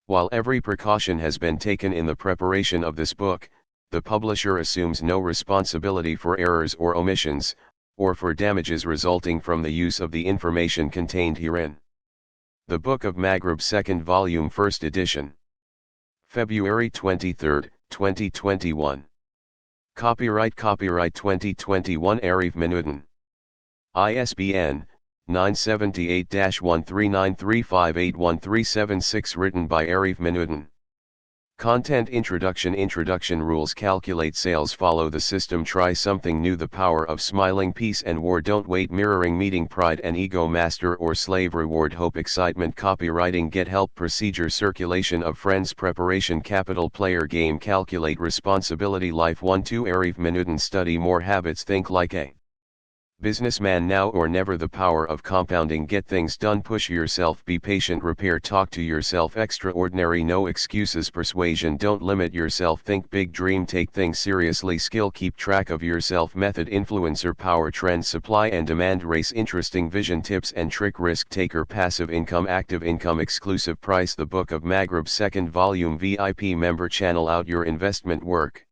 While every precaution has been taken in the preparation of this book, the publisher assumes no responsibility for errors or omissions, or for damages resulting from the use of the information contained herein. The Book of Magrib, 2nd Volume, 1st Edition. February 23, 2021. Copyright 2021 Arif Minuddin. ISBN 978-139358136, written by Arif Minuddin. Content Introduction Rules: calculate sales, follow the system, try something new, the power of smiling, peace and war, don't wait, mirroring, meeting, pride and ego, master or slave, reward, hope, excitement, copywriting, get help, procedure, circulation of friends, preparation, capital, player, game, calculate, responsibility, life. 1-2 Arif Minuddin. Study more habits, think like a businessman, now or never, the power of compounding, get things done, push yourself, be patient, repair, talk to yourself, extraordinary, no excuses, persuasion, don't limit yourself, think big, dream, take things seriously, skill, keep track of yourself, method, influencer, power, trend, supply and demand, race, interesting, vision, tips and trick, risk taker, passive income, active income, exclusive price. The Book of Magrib, 2nd Volume, VIP member channel. Out your investment work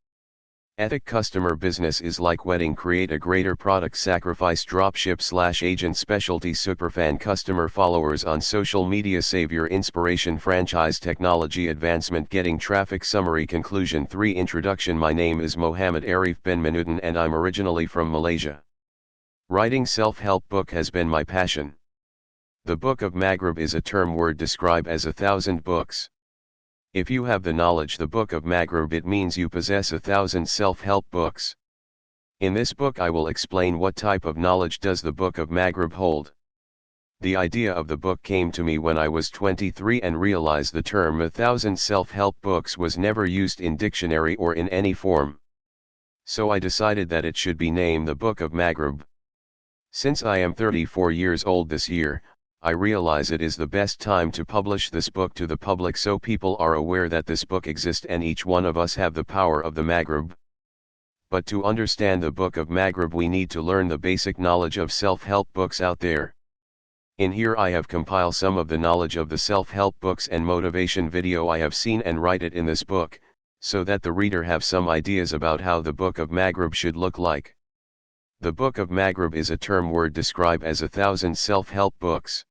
ethic. Customer business is like wedding, create a greater product, sacrifice, dropship / agent, specialty, superfan, customer, followers on social media, savior, inspiration, franchise, technology, advancement, getting traffic. Summary, conclusion. 3 Introduction. My name is Mohammed Arif bin Minuddin and I'm originally from Malaysia. Writing self-help book has been my passion. The Book of Magrib is a term word describe as 1,000 books. If you have the knowledge, the Book of Magrib, it means you possess 1,000 self-help books. In this book I will explain what type of knowledge does the Book of Magrib hold. The idea of the book came to me when I was 23 and realized the term 1,000 self-help books was never used in dictionary or in any form. So I decided that it should be named the Book of Magrib. Since I am 34 years old this year, I realize it is the best time to publish this book to the public so people are aware that this book exists and each one of us have the power of the Magrib. But to understand the Book of Magrib we need to learn the basic knowledge of self-help books out there. In here I have compiled some of the knowledge of the self-help books and motivation video I have seen and write it in this book, so that the reader have some ideas about how the Book of Magrib should look like. The Book of Magrib is a term word describe as 1,000 self-help books.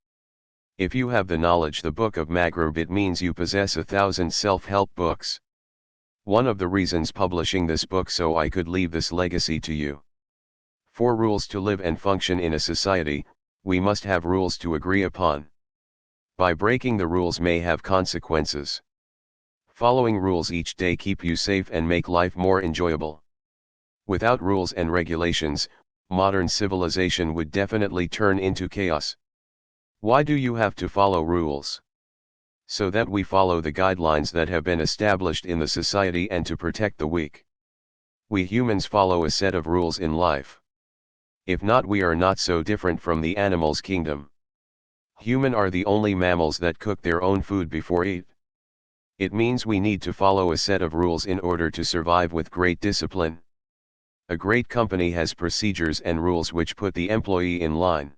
If you have the knowledge the Book of Magrib, it means you possess 1,000 self-help books. One of the reasons publishing this book so I could leave this legacy to you. 4 rules to live and function in a society. We must have rules to agree upon. By breaking the rules may have consequences. Following rules each day keep you safe and make life more enjoyable. Without rules and regulations, modern civilization would definitely turn into chaos. Why do you have to follow rules? So that we follow the guidelines that have been established in the society and to protect the weak. We humans follow a set of rules in life. If not, we are not so different from the animals' kingdom. Human are the only mammals that cook their own food before eat. It means we need to follow a set of rules in order to survive with great discipline. A great company has procedures and rules which put the employee in line.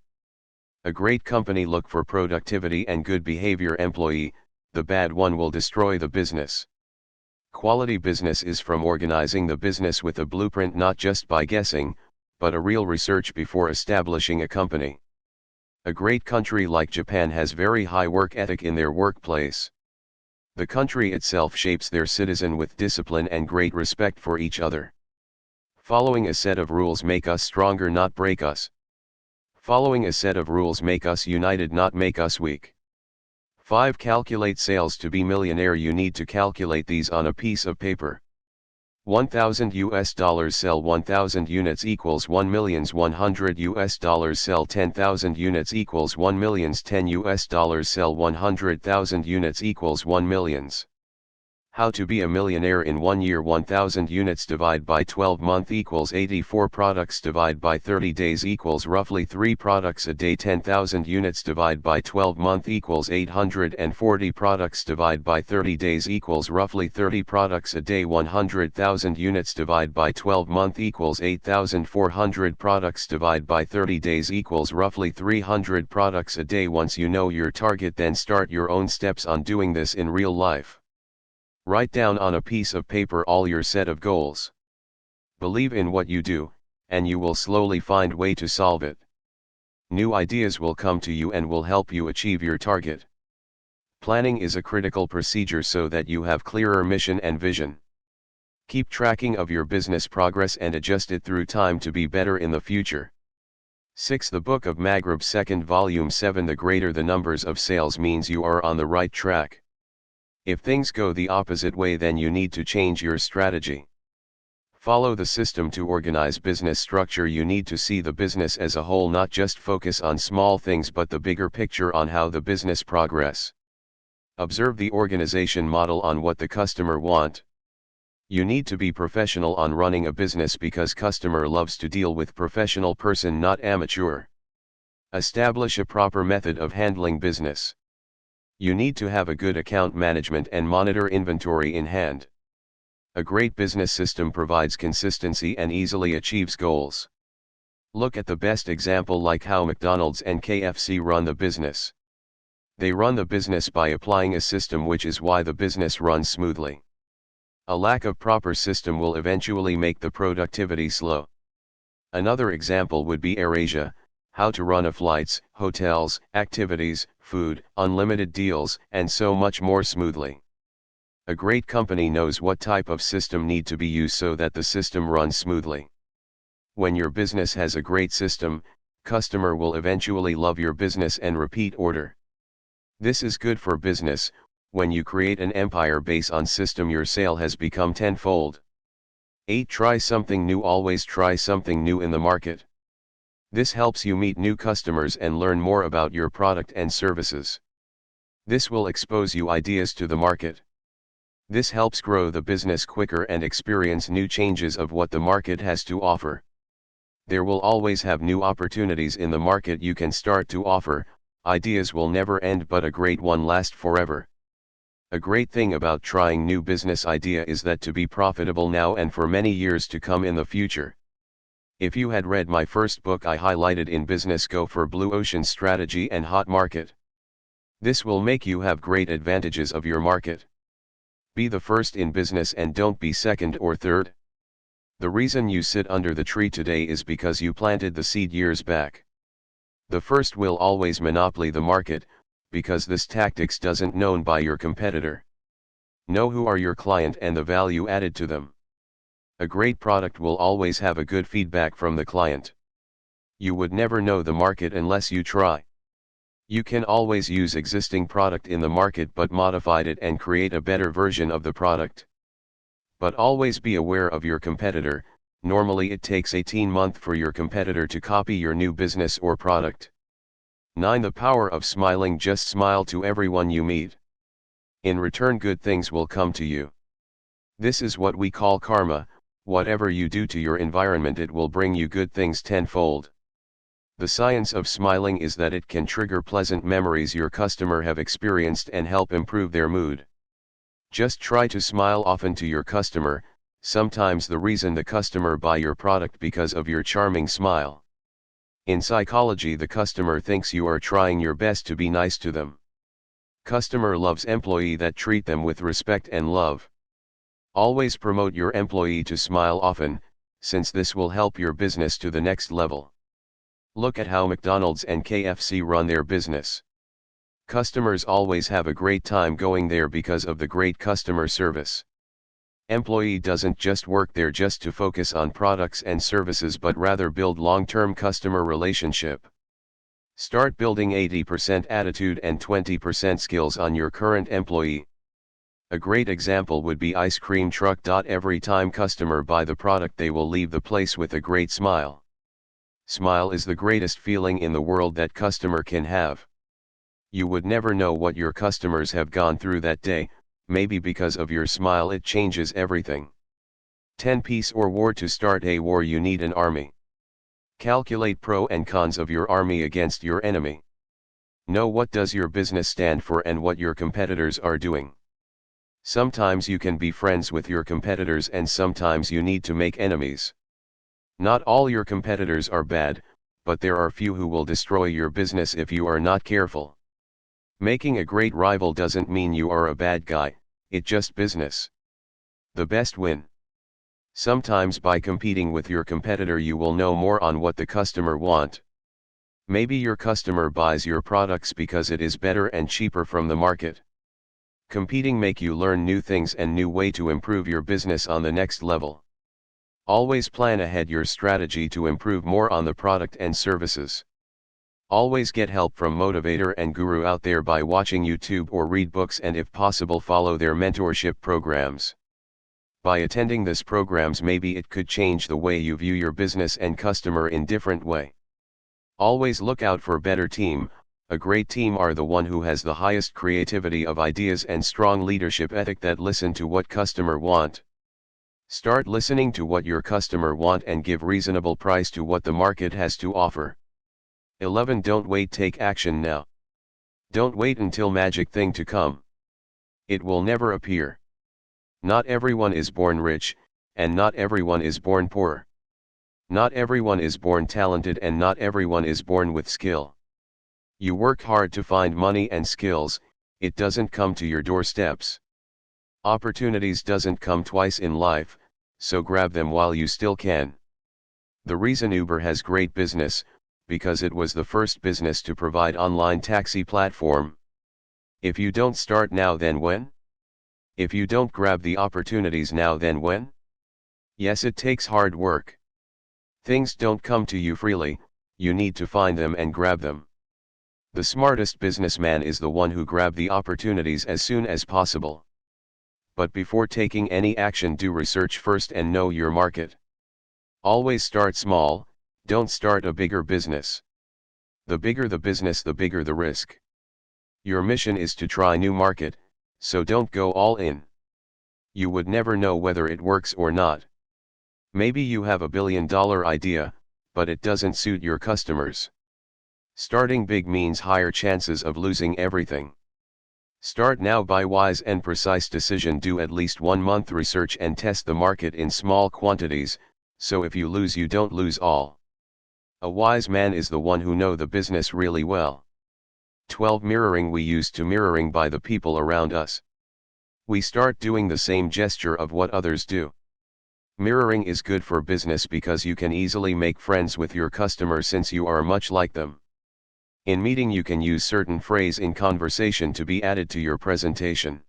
A great company look for productivity and good behavior employee, the bad one will destroy the business. Quality business is from organizing the business with a blueprint, not just by guessing, but a real research before establishing a company. A great country like Japan has very high work ethic in their workplace. The country itself shapes their citizen with discipline and great respect for each other. Following a set of rules make us stronger, not break us. Following a set of rules make us united, not make us weak. 5. Calculate sales. To be millionaire you need to calculate these on a piece of paper. $1,000 sell 1,000 units equals $1,100 sell 10,000 units equals $1,010 sell 100,000 units equals $1 million. How to be a millionaire in 1 year. 1000 units divide by 12 month equals 84 products divide by 30 days equals roughly 3 products a day. 10,000 units divide by 12 month equals 840 products divide by 30 days equals roughly 30 products a day. 100,000 units divide by 12 month equals 8,400 products divide by 30 days equals roughly 300 products a day. Once you know your target, then start your own steps on doing this in real life. Write down on a piece of paper all your set of goals. Believe in what you do, and you will slowly find way to solve it. New ideas will come to you and will help you achieve your target. Planning is a critical procedure so that you have clearer mission and vision. Keep tracking of your business progress and adjust it through time to be better in the future. 6. The Book of Magrib, 2nd Volume 7. The greater the numbers of sales means you are on the right track. If things go the opposite way, then you need to change your strategy. Follow the system to organize business structure. You need to see the business as a whole, not just focus on small things but the bigger picture on how the business progress. Observe the organization model on what the customer want. You need to be professional on running a business because customer loves to deal with professional person, not amateur. Establish a proper method of handling business. You need to have a good account management and monitor inventory in hand. A great business system provides consistency and easily achieves goals. Look at the best example, like how McDonald's and KFC run the business. They run the business by applying a system, which is why the business runs smoothly. A lack of proper system will eventually make the productivity slow. Another example would be AirAsia, how to run a flights, hotels, activities, food, unlimited deals, and so much more smoothly. A great company knows what type of system need to be used so that the system runs smoothly. When your business has a great system, customer will eventually love your business and repeat order. This is good for business. When you create an empire based on system, your sale has become tenfold. 8. Try something new. Always try something new in the market. This helps you meet new customers and learn more about your product and services. This will expose you ideas to the market. This helps grow the business quicker and experience new changes of what the market has to offer. There will always have new opportunities in the market you can start to offer. Ideas will never end, but a great one lasts forever. A great thing about trying new business idea is that to be profitable now and for many years to come in the future. If you had read my first book I highlighted in business, go for blue ocean strategy and hot market. This will make you have great advantages of your market. Be the first in business and don't be second or third. The reason you sit under the tree today is because you planted the seed years back. The first will always monopoly the market, because this tactics doesn't known by your competitor. Know who are your client and the value added to them. A great product will always have a good feedback from the client. You would never know the market unless you try. You can always use existing product in the market but modified it and create a better version of the product. But always be aware of your competitor. Normally it takes 18 months for your competitor to copy your new business or product. 9. The power of smiling. Just smile to everyone you meet. In return, good things will come to you. This is what we call karma. Whatever you do to your environment, it will bring you good things tenfold. The science of smiling is that it can trigger pleasant memories your customer have experienced and help improve their mood. Just try to smile often to your customer. Sometimes the reason the customer buy your product because of your charming smile. In psychology, the customer thinks you are trying your best to be nice to them. Customer loves employee that treat them with respect and love. Always promote your employee to smile often, since this will help your business to the next level. Look at how McDonald's and KFC run their business. Customers always have a great time going there because of the great customer service. Employee doesn't just work there just to focus on products and services but rather build long-term customer relationship. Start building 80% attitude and 20% skills on your current employee. A great example would be ice cream truck. Every time customer buy the product, they will leave the place with a great smile. Smile is the greatest feeling in the world that customer can have. You would never know what your customers have gone through that day, maybe because of your smile it changes everything. 10 Peace or war. To start a war you need an army. Calculate pro and cons of your army against your enemy. Know what does your business stand for and what your competitors are doing. Sometimes you can be friends with your competitors and sometimes you need to make enemies. Not all your competitors are bad, but there are few who will destroy your business if you are not careful. Making a great rival doesn't mean you are a bad guy, it's just business. The best win. Sometimes by competing with your competitor you will know more on what the customer want. Maybe your customer buys your products because it is better and cheaper from the market. Competing make you learn new things and new way to improve your business on the next level. Always plan ahead your strategy to improve more on the product and services. Always get help from motivator and guru out there by watching YouTube or read books, and if possible follow their mentorship programs. By attending these programs maybe it could change the way you view your business and customer in different way. Always look out for better team. A great team are the one who has the highest creativity of ideas and strong leadership ethic that listen to what customer want. Start listening to what your customer want and give reasonable price to what the market has to offer. 11 Don't wait, take action now. Don't wait until magic thing to come. It will never appear. Not everyone is born rich, and not everyone is born poor. Not everyone is born talented and not everyone is born with skill. You work hard to find money and skills, it doesn't come to your doorsteps. Opportunities doesn't come twice in life, so grab them while you still can. The reason Uber has great business, because it was the first business to provide online taxi platform. If you don't start now, then when? If you don't grab the opportunities now, then when? Yes, it takes hard work. Things don't come to you freely, you need to find them and grab them. The smartest businessman is the one who grabs the opportunities as soon as possible. But before taking any action, do research first and know your market. Always start small, don't start a bigger business. The bigger the business, the bigger the risk. Your mission is to try new market, so don't go all in. You would never know whether it works or not. Maybe you have a $1 billion idea, but it doesn't suit your customers. Starting big means higher chances of losing everything. Start now by wise and precise decision. Do at least 1 month research and test the market in small quantities, so if you lose you don't lose all. A wise man is the one who know the business really well. 12 Mirroring. We used to mirroring by the people around us. We start doing the same gesture of what others do. Mirroring is good for business because you can easily make friends with your customer since you are much like them. In meeting you can use certain phrase in conversation to be added to your presentation.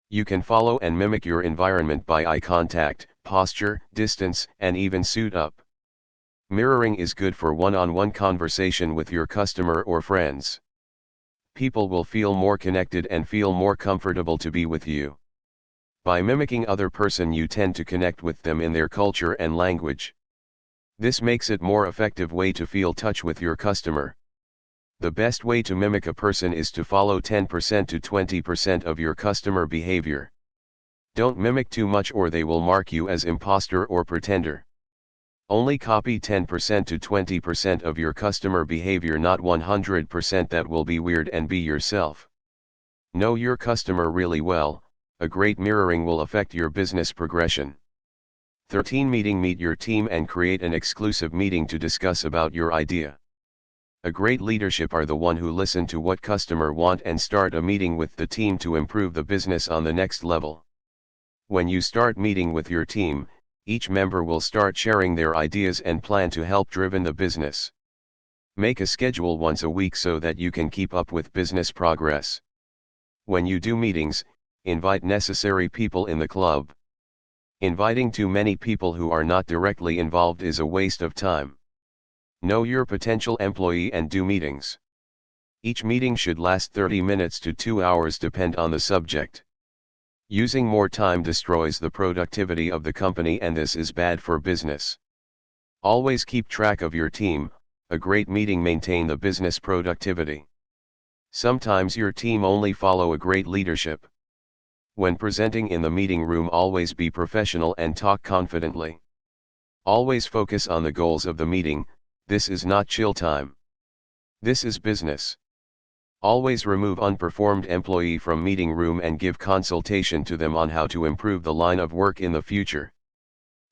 You can follow and mimic your environment by eye contact, posture, distance, and even suit up. Mirroring is good for one-on-one conversation with your customer or friends. People will feel more connected and feel more comfortable to be with you. By mimicking other person you tend to connect with them in their culture and language. This makes it more effective way to feel touch with your customer. The best way to mimic a person is to follow 10% to 20% of your customer behavior. Don't mimic too much or they will mark you as imposter or pretender. Only copy 10% to 20% of your customer behavior, not 100%. That will be weird, and be yourself. Know your customer really well. A great mirroring will affect your business progression. 13 Meeting. Meet your team and create an exclusive meeting to discuss about your idea. A great leadership are the one who listen to what customer want and start a meeting with the team to improve the business on the next level. When you start meeting with your team, each member will start sharing their ideas and plan to help driven the business. Make a schedule once a week so that you can keep up with business progress. When you do meetings, invite necessary people in the club. Inviting too many people who are not directly involved is a waste of time. Know your potential employee and do meetings. Each meeting should last 30 minutes to 2 hours, depend on the subject. Using more time destroys the productivity of the company, and this is bad for business. Always keep track of your team. A great meeting maintain the business productivity. Sometimes your team only follow a great leadership. When presenting in the meeting room, always be professional and talk confidently. Always focus on the goals of the meeting. This is not chill time. This is business. Always remove unperformed employee from meeting room and give consultation to them on how to improve the line of work in the future.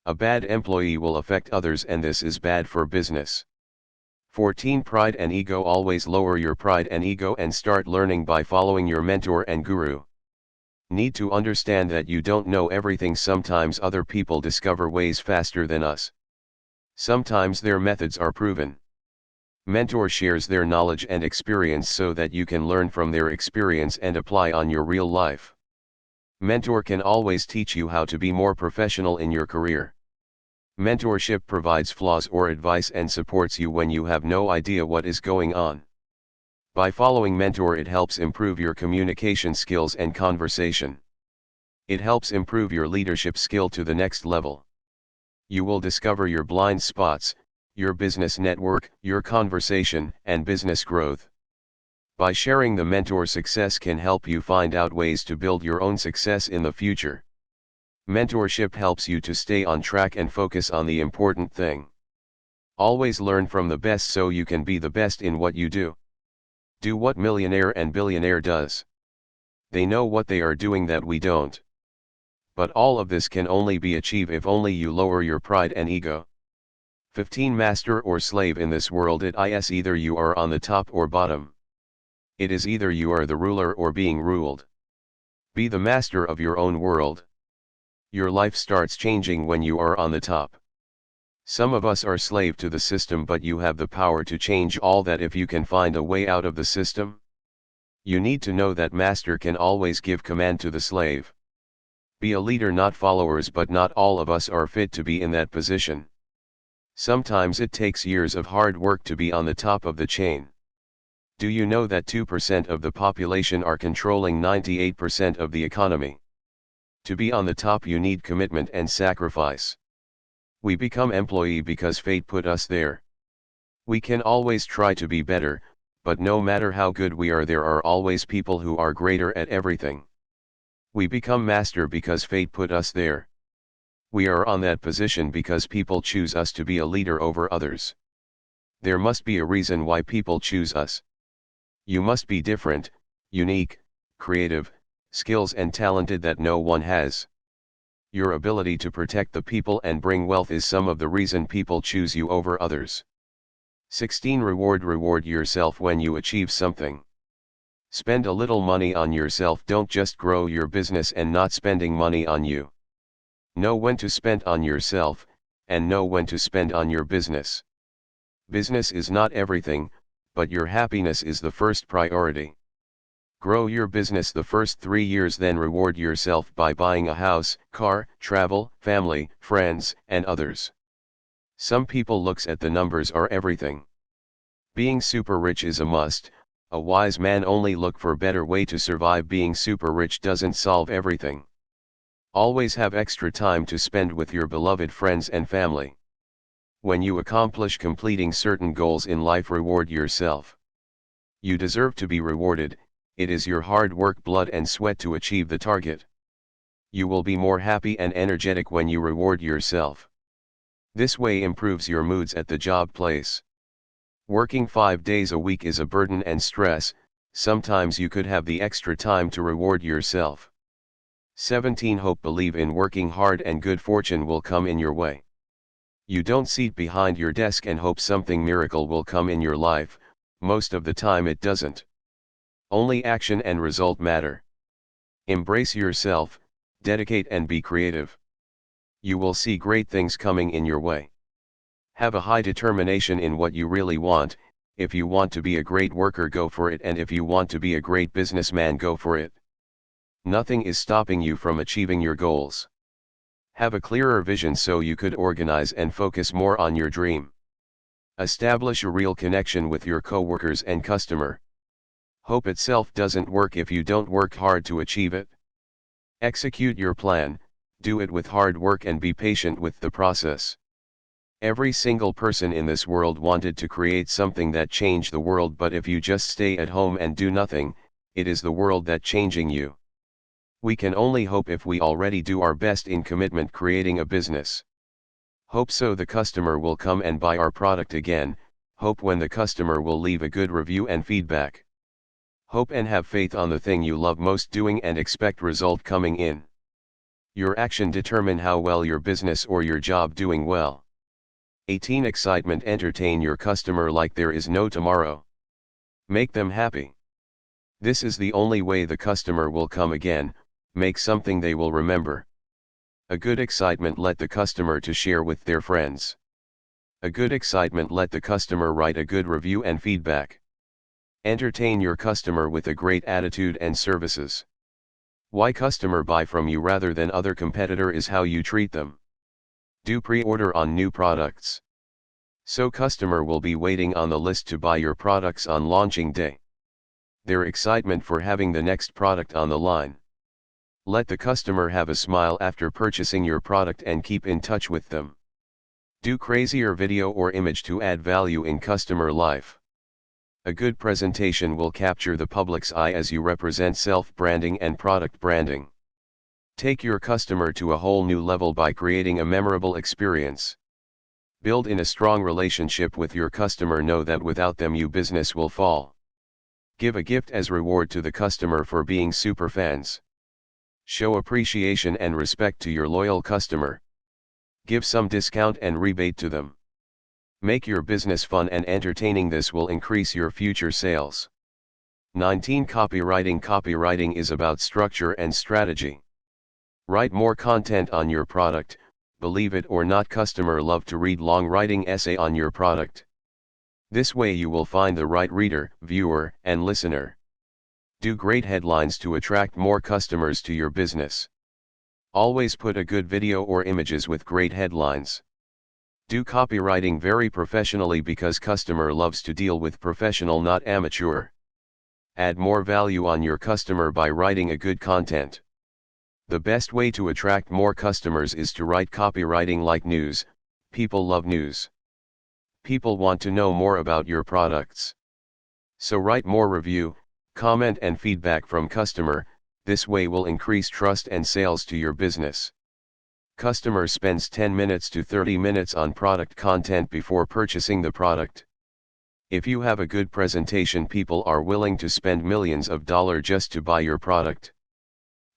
A bad employee will affect others, and this is bad for business. 14. Pride and ego. Always lower your pride and ego and start learning by following your mentor and guru. Need to understand that you don't know everything. Sometimes other people discover ways faster than us. Sometimes their methods are proven. Mentor shares their knowledge and experience so that you can learn from their experience and apply on your real life. Mentor can always teach you how to be more professional in your career. Mentorship provides flaws or advice and supports you when you have no idea what is going on. By following mentor, it helps improve your communication skills and conversation. It helps improve your leadership skill to the next level. You will discover your blind spots, your business network, your conversation, and business growth. By sharing, the mentor success can help you find out ways to build your own success in the future. Mentorship helps you to stay on track and focus on the important thing. Always learn from the best so you can be the best in what you do. Do what millionaire and billionaire does. They know what they are doing that we don't. But all of this can only be achieved if only you lower your pride and ego. 15. Master or slave in this world. It is either you are on the top or bottom. It is either you are the ruler or being ruled. Be the master of your own world. Your life starts changing when you are on the top. Some of us are slave to the system, but you have the power to change all that if you can find a way out of the system. You need to know that master can always give command to the slave. Be a leader, not followers, but not all of us are fit to be in that position. Sometimes it takes years of hard work to be on the top of the chain. Do you know that 2% of the population are controlling 98% of the economy? To be on the top, you need commitment and sacrifice. We become employee because fate put us there. We can always try to be better, but no matter how good we are, there are always people who are greater at everything. We become master because fate put us there. We are on that position because people choose us to be a leader over others. There must be a reason why people choose us. You must be different, unique, creative, skills and talented that no one has. Your ability to protect the people and bring wealth is some of the reason people choose you over others. 16. Reward yourself when you achieve something. Spend a little money on yourself. Don't just grow your business and not spending money on you. Know when to spend on yourself, and know when to spend on your business. Business is not everything, but your happiness is the first priority. Grow your business the first 3 years, then reward yourself by buying a house, car, travel, family, friends, and others. Some people looks at the numbers are everything. Being super rich is a must. A wise man only look for better way to survive. Being super rich doesn't solve everything. Always have extra time to spend with your beloved friends and family. When you accomplish completing certain goals in life, reward yourself. You deserve to be rewarded. It is your hard work, blood and sweat to achieve the target. You will be more happy and energetic when you reward yourself. This way improves your moods at the job place. Working 5 days a week is a burden and stress. Sometimes you could have the extra time to reward yourself. 17. Hope. Believe in working hard and good fortune will come in your way. You don't sit behind your desk and hope something miracle will come in your life. Most of the time it doesn't. Only action and result matter. Embrace yourself, dedicate and be creative. You will see great things coming in your way. Have a high determination in what you really want. If you want to be a great worker, go for it, and if you want to be a great businessman, go for it. Nothing is stopping you from achieving your goals. Have a clearer vision so you could organize and focus more on your dream. Establish a real connection with your coworkers and customer. Hope itself doesn't work if you don't work hard to achieve it. Execute your plan, do it with hard work and be patient with the process. Every single person in this world wanted to create something that changed the world, but if you just stay at home and do nothing, it is the world that changing you. We can only hope if we already do our best in commitment creating a business. Hope so the customer will come and buy our product again, hope when the customer will leave a good review and feedback. Hope and have faith on the thing you love most doing and expect result coming in. Your action determine how well your business or your job doing well. 18 Excitement. Entertain your customer like there is no tomorrow. Make them happy. This is the only way the customer will come again. Make something they will remember. A good excitement. Let the customer to share with their friends. A good excitement. Let the customer write a good review and feedback. Entertain your customer with a great attitude and services. Why customer buy from you rather than other competitor is how you treat them. Do pre-order on new products. So customer will be waiting on the list to buy your products on launching day. Their excitement for having the next product on the line. Let the customer have a smile after purchasing your product and keep in touch with them. Do crazier video or image to add value in customer life. A good presentation will capture the public's eye as you represent self-branding and product branding. Take your customer to a whole new level by creating a memorable experience. Build in a strong relationship with your customer. Know that without them your business will fall. Give a gift as reward to the customer for being super fans. Show appreciation and respect to your loyal customer. Give some discount and rebate to them. Make your business fun and entertaining. This will increase your future sales. 19 Copywriting. Copywriting is about structure and strategy. Write more content on your product. Believe it or not, customer love to read long writing essay on your product. This way you will find the right reader, viewer, and listener. Do great headlines to attract more customers to your business. Always put a good video or images with great headlines. Do copywriting very professionally because customer loves to deal with professional, not amateur. Add more value on your customer by writing a good content. The best way to attract more customers is to write copywriting like news. People love news. People want to know more about your products. So write more review, comment and feedback from customer. This way will increase trust and sales to your business. Customer spends 10 minutes to 30 minutes on product content before purchasing the product. If you have a good presentation, people are willing to spend millions of dollars just to buy your product.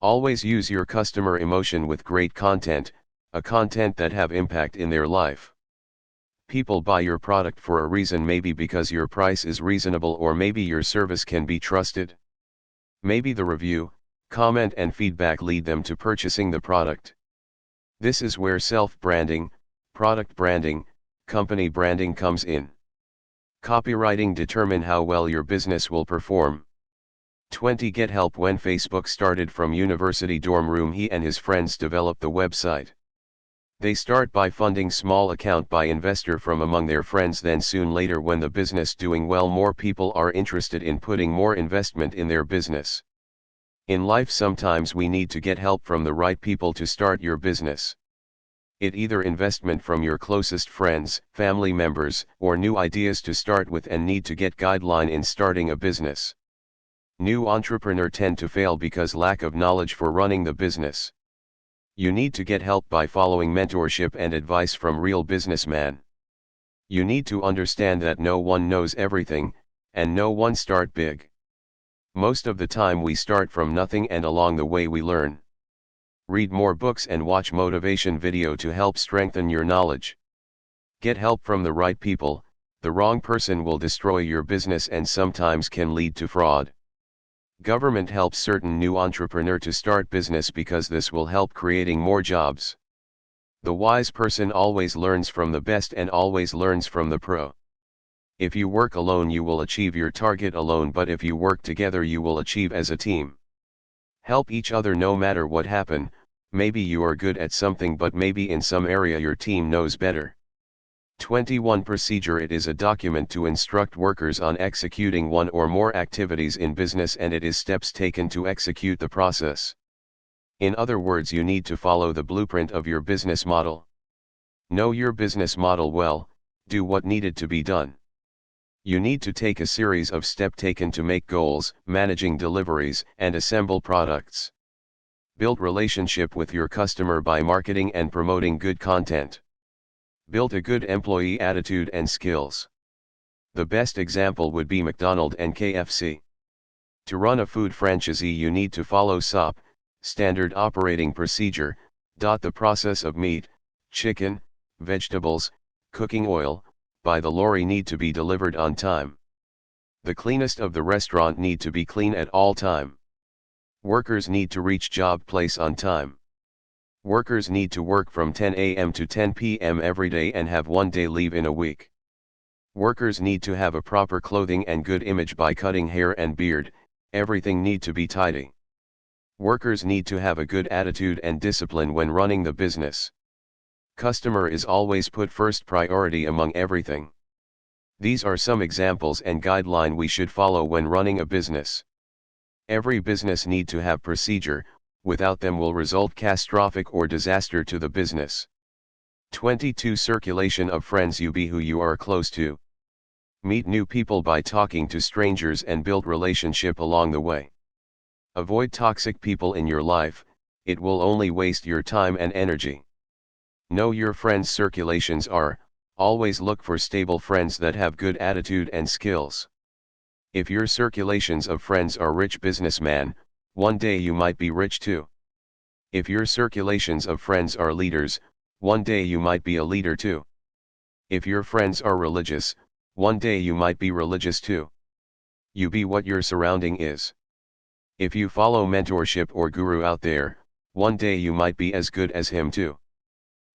Always use your customer emotion with great content, a content that have impact in their life. People buy your product for a reason, maybe because your price is reasonable or maybe your service can be trusted. Maybe the review, comment and feedback lead them to purchasing the product. This is where self-branding, product branding, company branding comes in. Copywriting determine how well your business will perform. 20 Get help. When Facebook started from university dorm room, he and his friends developed the website. They start by funding small account by investor from among their friends, then soon later when the business doing well, more people are interested in putting more investment in their business. In life sometimes we need to get help from the right people to start your business. It either investment from your closest friends, family members, or new ideas to start with and need to get guideline in starting a business. New entrepreneur tend to fail because lack of knowledge for running the business. You need to get help by following mentorship and advice from real businessman. You need to understand that no one knows everything, and no one start big. Most of the time we start from nothing and along the way we learn. Read more books and watch motivation video to help strengthen your knowledge. Get help from the right people. The wrong person will destroy your business and sometimes can lead to fraud. Government helps certain new entrepreneur to start business because this will help creating more jobs. The wise person always learns from the best and always learns from the pro. If you work alone you will achieve your target alone, but if you work together you will achieve as a team. Help each other no matter what happen. Maybe you are good at something but maybe in some area your team knows better. 21 Procedure. It is a document to instruct workers on executing one or more activities in business, and it is steps taken to execute the process. In other words, you need to follow the blueprint of your business model. Know your business model well, do what needed to be done. You need to take a series of steps taken to make goals, managing deliveries, and assemble products. Build relationship with your customer by marketing and promoting good content. Build a good employee attitude and skills. The best example would be McDonald's and KFC. To run a food franchisee you need to follow SOP, Standard Operating Procedure. The process of meat, chicken, vegetables, cooking oil, by the lorry need to be delivered on time. The cleanest of the restaurant need to be clean at all time. Workers need to reach job place on time. Workers need to work from 10 a.m. to 10 p.m. every day and have 1 day leave in a week. Workers need to have a proper clothing and good image by cutting hair and beard, everything need to be tidy. Workers need to have a good attitude and discipline when running the business. Customer is always put first priority among everything. These are some examples and guideline we should follow when running a business. Every business need to have procedure, without them will result catastrophic or disaster to the business. 22. Circulation of friends. You be who you are close to. Meet new people by talking to strangers and build relationship along the way. Avoid toxic people in your life, it will only waste your time and energy. Know your friends' circulations are, always look for stable friends that have good attitude and skills. If your circulations of friends are rich businessmen, one day you might be rich too. If your circulations of friends are leaders, one day you might be a leader too. If your friends are religious, one day you might be religious too. You be what your surrounding is. If you follow mentorship or guru out there, one day you might be as good as him too.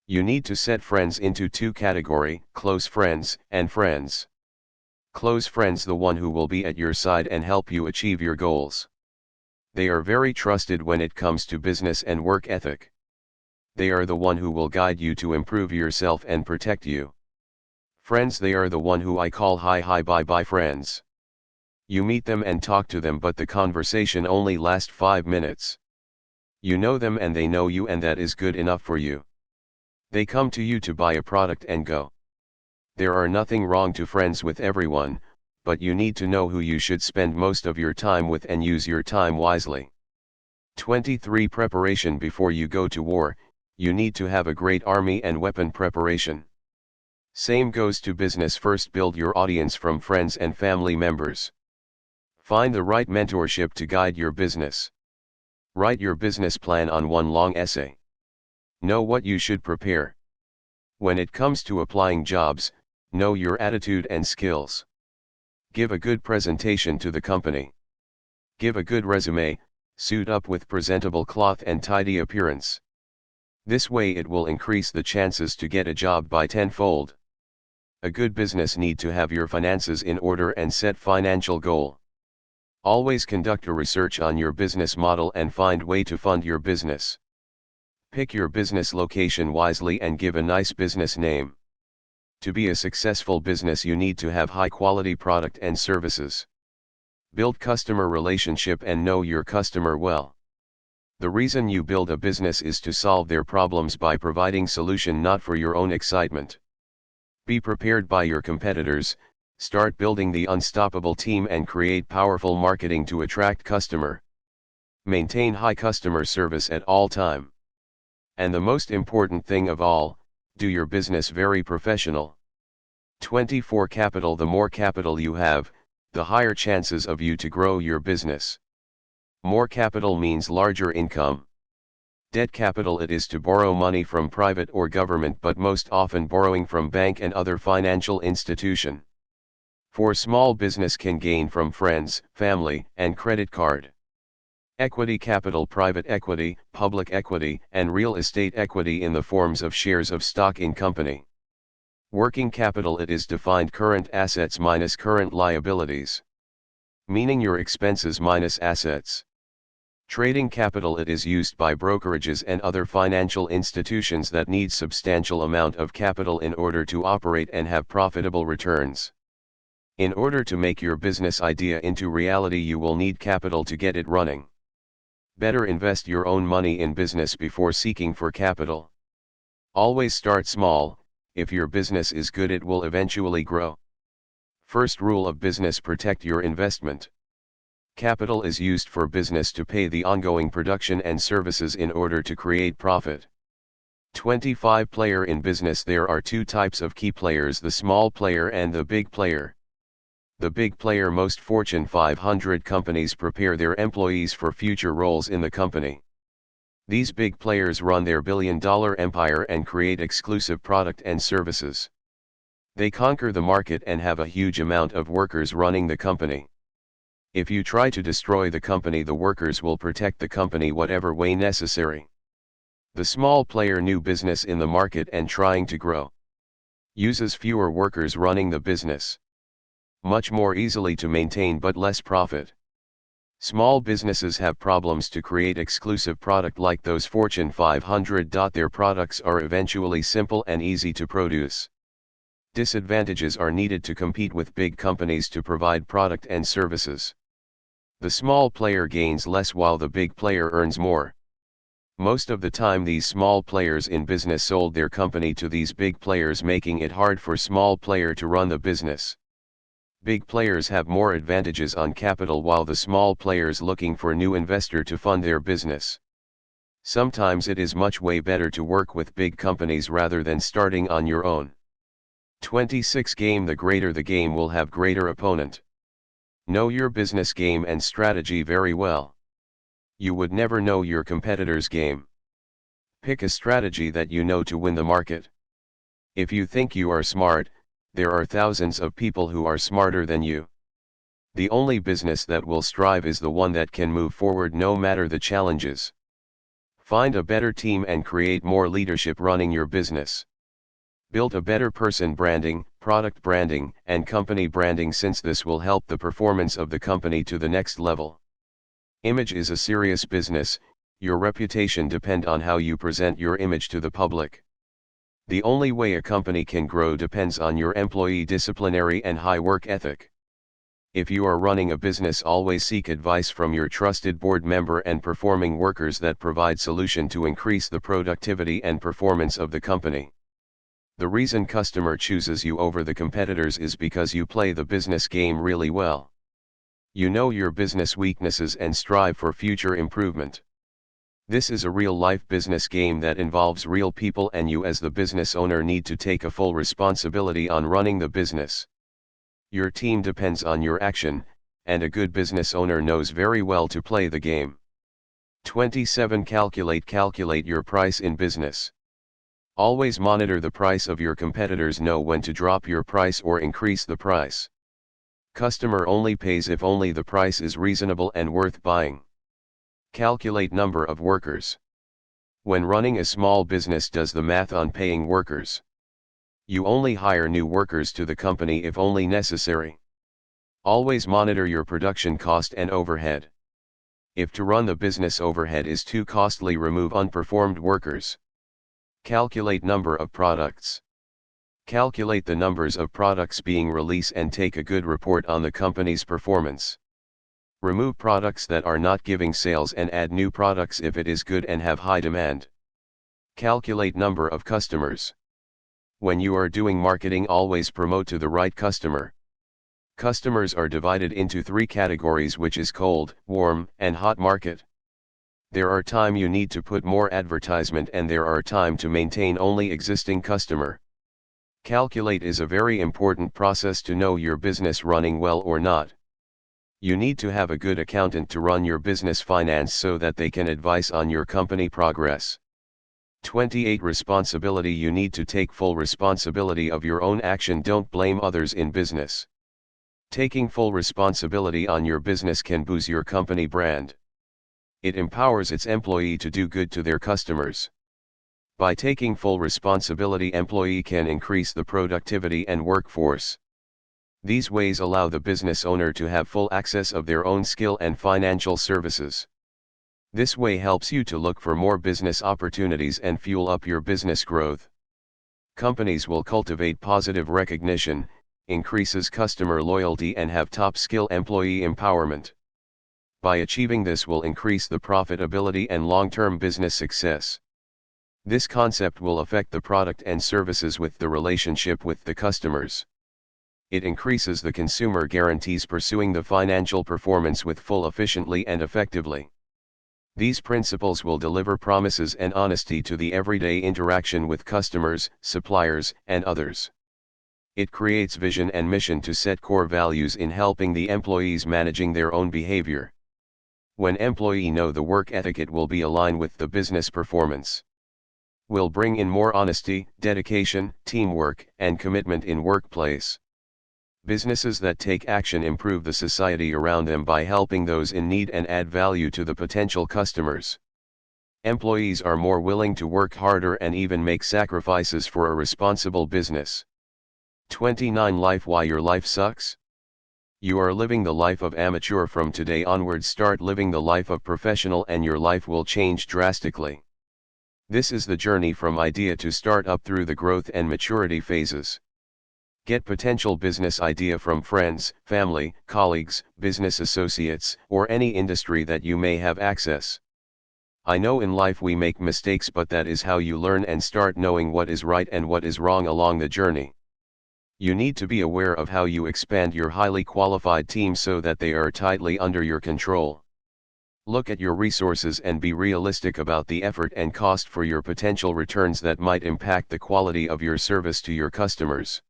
You need to set friends into two categories, close friends and friends. Close friends, the one who will be at your side and help you achieve your goals. They are very trusted when it comes to business and work ethic. They are the one who will guide you to improve yourself and protect you. Friends, they are the one who I call hi bye friends. You meet them and talk to them, but the conversation only lasts 5 minutes. You know them and they know you, and that is good enough for you. They come to you to buy a product and go. There are nothing wrong to friends with everyone, but you need to know who you should spend most of your time with and use your time wisely. 23. Preparation. Before you go to war, you need to have a great army and weapon preparation. Same goes to business. First, build your audience from friends and family members. Find the right mentorship to guide your business. Write your business plan on one long essay. Know what you should prepare. When it comes to applying jobs, know your attitude and skills. Give a good presentation to the company. Give a good resume, suit up with presentable cloth and tidy appearance. This way it will increase the chances to get a job by tenfold. A good business need to have your finances in order and set financial goal. Always conduct a research on your business model and find way to fund your business. Pick your business location wisely and give a nice business name. To be a successful business you need to have high quality product and services. Build customer relationship and know your customer well. The reason you build a business is to solve their problems by providing solution, not for your own excitement. Be prepared by your competitors, start building the unstoppable team and create powerful marketing to attract customer. Maintain high customer service at all time. And the most important thing of all, do your business very professional. 24. Capital. The more capital you have, the higher chances of you to grow your business. More capital means larger income. Debt capital. It is to borrow money from private or government, but most often borrowing from bank and other financial institution. For small business can gain from friends, family, and credit card. Equity capital. Private equity, public equity, and real estate equity in the forms of shares of stock in company. Working capital. It is defined current assets minus current liabilities. Meaning your expenses minus assets. Trading capital. It is used by brokerages and other financial institutions that need substantial amount of capital in order to operate and have profitable returns. In order to make your business idea into reality, you will need capital to get it running. Better invest your own money in business before seeking for capital. Always start small. If your business is good, it will eventually grow. First rule of business: protect your investment. Capital is used for business to pay the ongoing production and services in order to create profit. 25 player in business. There are two types of key players: the small player and the big player. The big player: most Fortune 500 companies prepare their employees for future roles in the company. These big players run their billion-dollar empire and create exclusive product and services. They conquer the market and have a huge amount of workers running the company. If you try to destroy the company, the workers will protect the company whatever way necessary. The small player, new business in the market and trying to grow, uses fewer workers running the business. Much more easily to maintain but less profit. Small businesses have problems to create exclusive product like those Fortune 500. Their products are eventually simple and easy to produce. Disadvantages are needed to compete with big companies to provide product and services. The small player gains less while the big player earns more. Most of the time these small players in business sold their company to these big players, making it hard for small player to run the business. Big players have more advantages on capital while the small players looking for new investor to fund their business. Sometimes it is much way better to work with big companies rather than starting on your own. 26 Game. The greater the game will have greater opponent. Know your business game and strategy very well. You would never know your competitor's game. Pick a strategy that you know to win the market. If you think you are smart, there are thousands of people who are smarter than you. The only business that will strive is the one that can move forward no matter the challenges. Find a better team and create more leadership running your business. Build a better person branding, product branding, and company branding, since this will help the performance of the company to the next level. Image is a serious business. Your reputation depends on how you present your image to the public. The only way a company can grow depends on your employee disciplinary and high work ethic. If you are running a business, always seek advice from your trusted board member and performing workers that provide solution to increase the productivity and performance of the company. The reason customer chooses you over the competitors is because you play the business game really well. You know your business weaknesses and strive for future improvement. This is a real-life business game that involves real people, and you as the business owner need to take a full responsibility on running the business. Your team depends on your action, and a good business owner knows very well to play the game. 27 Calculate your price in business. Always monitor the price of your competitors. Know when to drop your price or increase the price. Customer only pays if only the price is reasonable and worth buying. Calculate number of workers. When running a small business, does the math on paying workers. You only hire new workers to the company if only necessary. Always monitor your production cost and overhead. If to run the business overhead is too costly, remove unperformed workers. Calculate number of products. Calculate the numbers of products being released and take a good report on the company's performance. Remove products that are not giving sales and add new products if it is good and have high demand. Calculate number of customers. When you are doing marketing, always promote to the right customer. Customers are divided into 3 categories, which is cold, warm, and hot market. There are time you need to put more advertisement, and there are time to maintain only existing customer. Calculate is a very important process to know your business running well or not. You need to have a good accountant to run your business finance so that they can advise on your company progress. 28 Responsibility. You need to take full responsibility of your own action. Don't blame others in business. Taking full responsibility on your business can boost your company brand. It empowers its employee to do good to their customers. By taking full responsibility, employee can increase the productivity and workforce. These ways allow the business owner to have full access of their own skill and financial services. This way helps you to look for more business opportunities and fuel up your business growth. Companies will cultivate positive recognition, increases customer loyalty, and have top skill employee empowerment. By achieving this will increase the profitability and long-term business success. This concept will affect the product and services with the relationship with the customers. It increases the consumer guarantees pursuing the financial performance with full efficiently and effectively. These principles will deliver promises and honesty to the everyday interaction with customers, suppliers, and others. It creates vision and mission to set core values in helping the employees managing their own behavior. When employee know the work etiquette will be aligned with the business performance. Will bring in more honesty, dedication, teamwork, and commitment in workplace. Businesses that take action improve the society around them by helping those in need and add value to the potential customers. Employees are more willing to work harder and even make sacrifices for a responsible business. 29 Life Why Your Life Sucks? You are living the life of amateur. From today onwards, start living the life of professional and your life will change drastically. This is the journey from idea to start up through the growth and maturity phases. Get potential business idea from friends, family, colleagues, business associates, or any industry that you may have access. I know in life we make mistakes, but that is how you learn and start knowing what is right and what is wrong along the journey. You need to be aware of how you expand your highly qualified team so that they are tightly under your control. Look at your resources and be realistic about the effort and cost for your potential returns that might impact the quality of your service to your customers.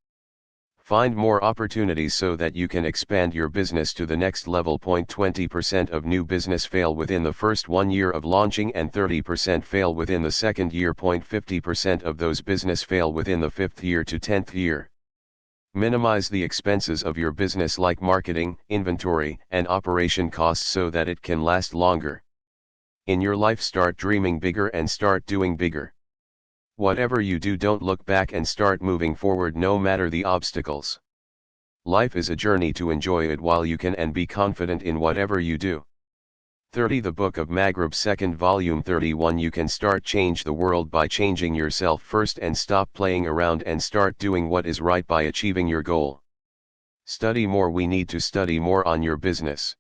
Find more opportunities so that you can expand your business to the next level. 20% of new business fail within the first 1 year of launching and 30% fail within the second year. 50% of those business fail within the 5th year to 10th year. Minimize the expenses of your business like marketing, inventory, and operation costs so that it can last longer. In your life, start dreaming bigger and start doing bigger. Whatever you do, don't look back and start moving forward no matter the obstacles. Life is a journey to enjoy it while you can and be confident in whatever you do. 30 The Book of Magrib 2nd Volume 31 You can start change the world by changing yourself first and stop playing around and start doing what is right by achieving your goal. Study more. We need to study more on your business.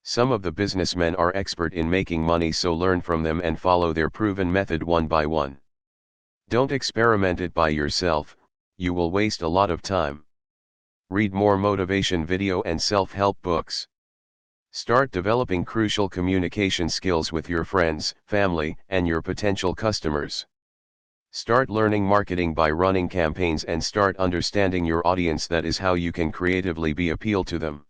Some of the businessmen are expert in making money, so learn from them and follow their proven method one by one. Don't experiment it by yourself, you will waste a lot of time. Read more motivation video and self-help books. Start developing crucial communication skills with your friends, family, and your potential customers. Start learning marketing by running campaigns and start understanding your audience. That is how you can creatively be appeal to them.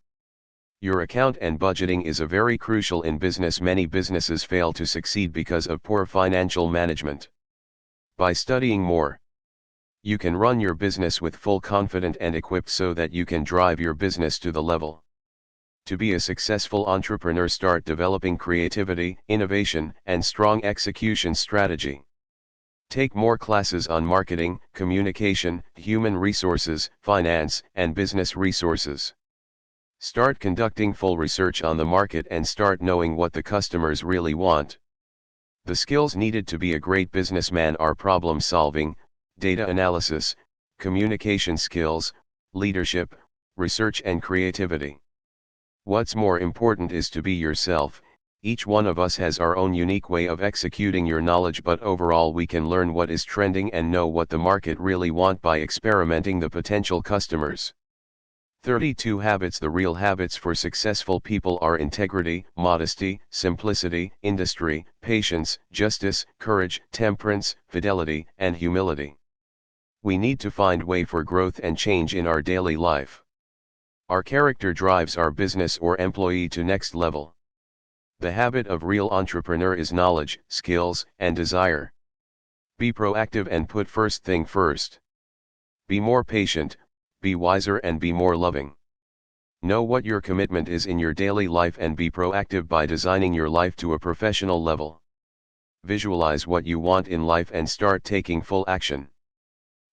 Your account and budgeting is a very crucial in business. Many businesses fail to succeed because of poor financial management. By studying more, you can run your business with full confidence and equipped so that you can drive your business to the level. To be a successful entrepreneur, start developing creativity, innovation, and strong execution strategy. Take more classes on marketing, communication, human resources, finance, and business resources. Start conducting full research on the market and start knowing what the customers really want. The skills needed to be a great businessman are problem solving, data analysis, communication skills, leadership, research, and creativity. What's more important is to be yourself. Each one of us has our own unique way of executing your knowledge, but overall we can learn what is trending and know what the market really want by experimenting the potential customers. 32 Habits. The real habits for successful people are integrity, modesty, simplicity, industry, patience, justice, courage, temperance, fidelity, and humility. We need to find way for growth and change in our daily life. Our character drives our business or employee to next level. The habit of real entrepreneur is knowledge, skills, and desire. Be proactive and put first thing first. Be more patient, be wiser, and be more loving. Know what your commitment is in your daily life and be proactive by designing your life to a professional level. Visualize what you want in life and start taking full action.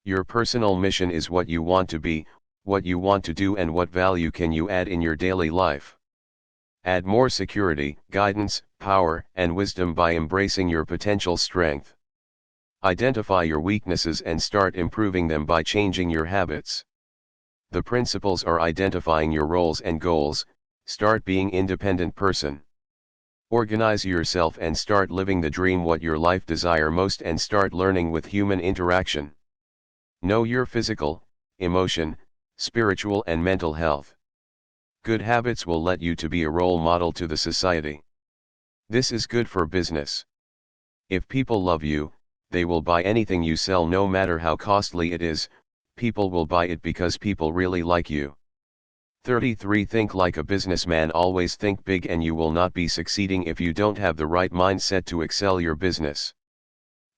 Your personal mission is what you want to be, what you want to do, and what value can you add in your daily life. Add more security, guidance, power, and wisdom by embracing your potential strength. Identify your weaknesses and start improving them by changing your habits. The principles are identifying your roles and goals, start being independent person. Organize yourself and start living the dream what your life desire most and start learning with human interaction. Know your physical, emotion, Spiritual and mental health. Good habits will let you to be a role model to the society. This is good for business. If people love you, they will buy anything you sell no matter how costly it is. People will buy it because people really like you. 33. Think like a businessman. Always think big, and you will not be succeeding if you don't have the right mindset to excel your business.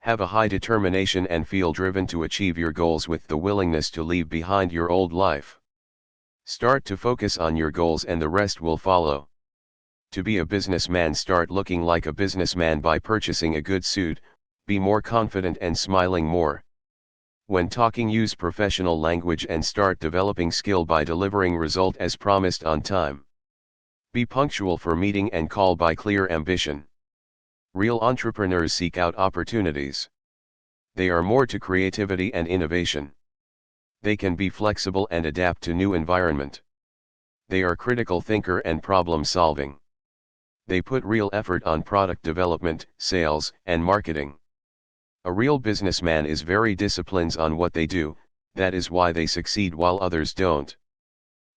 Have a high determination and feel driven to achieve your goals with the willingness to leave behind your old life. Start to focus on your goals and the rest will follow. To be a businessman, start looking like a businessman by purchasing a good suit, be more confident and smiling more. When talking, use professional language and start developing skill by delivering result as promised on time. Be punctual for meeting and call by clear ambition. Real entrepreneurs seek out opportunities. They are more to creativity and innovation. They can be flexible and adapt to new environment. They are critical thinker and problem solving. They put real effort on product development, sales, and marketing. A real businessman is very disciplined on what they do, that is why they succeed while others don't.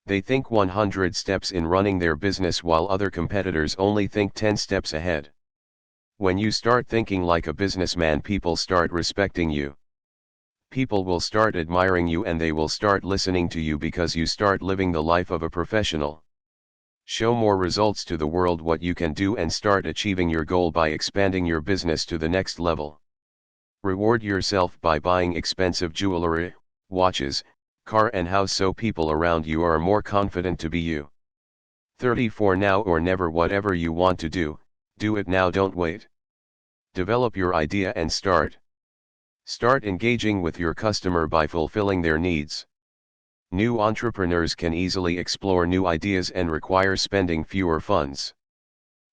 They think 100 steps in running their business while other competitors only think 10 steps ahead. When you start thinking like a businessman, people start respecting you. People will start admiring you and they will start listening to you because you start living the life of a professional. Show more results to the world what you can do and start achieving your goal by expanding your business to the next level. Reward yourself by buying expensive jewelry, watches, car and house so people around you are more confident to be you. 34. Now or never. Whatever you want to do it now, don't wait. Develop your idea and start. Start engaging with your customer by fulfilling their needs. New entrepreneurs can easily explore new ideas and require spending fewer funds.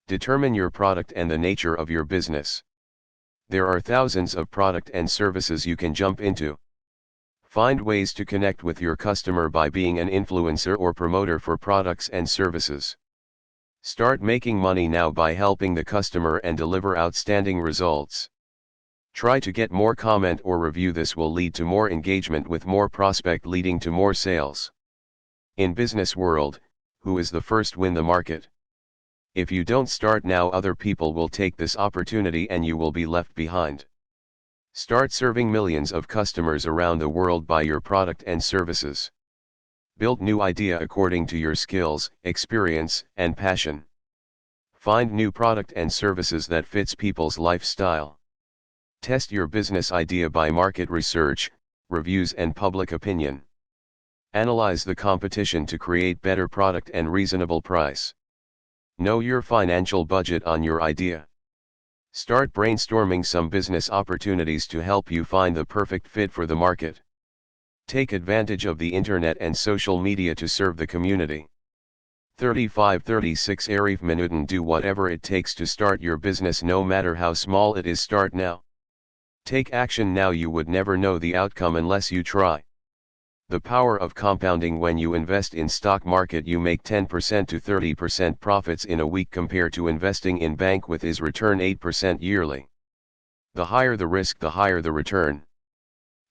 Determine your product and the nature of your business. There are thousands of product and services you can jump into. Find ways to connect with your customer by being an influencer or promoter for products and services. Start making money now by helping the customer and deliver outstanding results. Try to get more comment or review. This will lead to more engagement with more prospect, leading to more sales. In business world, who is the first win the market? If you don't start now, other people will take this opportunity and you will be left behind. Start serving millions of customers around the world by your product and services. Build new idea according to your skills, experience, and passion. Find new product and services that fits people's lifestyle. Test your business idea by market research, reviews and public opinion. Analyze the competition to create better product and reasonable price. Know your financial budget on your idea. Start brainstorming some business opportunities to help you find the perfect fit for the market. Take advantage of the internet and social media to serve the community. 35-36 Arif Minuten. Do whatever it takes to start your business, no matter how small it is. Start now. Take action now. You would never know the outcome unless you try. The power of compounding. When you invest in stock market, you make 10% to 30% profits in a week compared to investing in bank with is return 8% yearly. The higher the risk, the higher the return.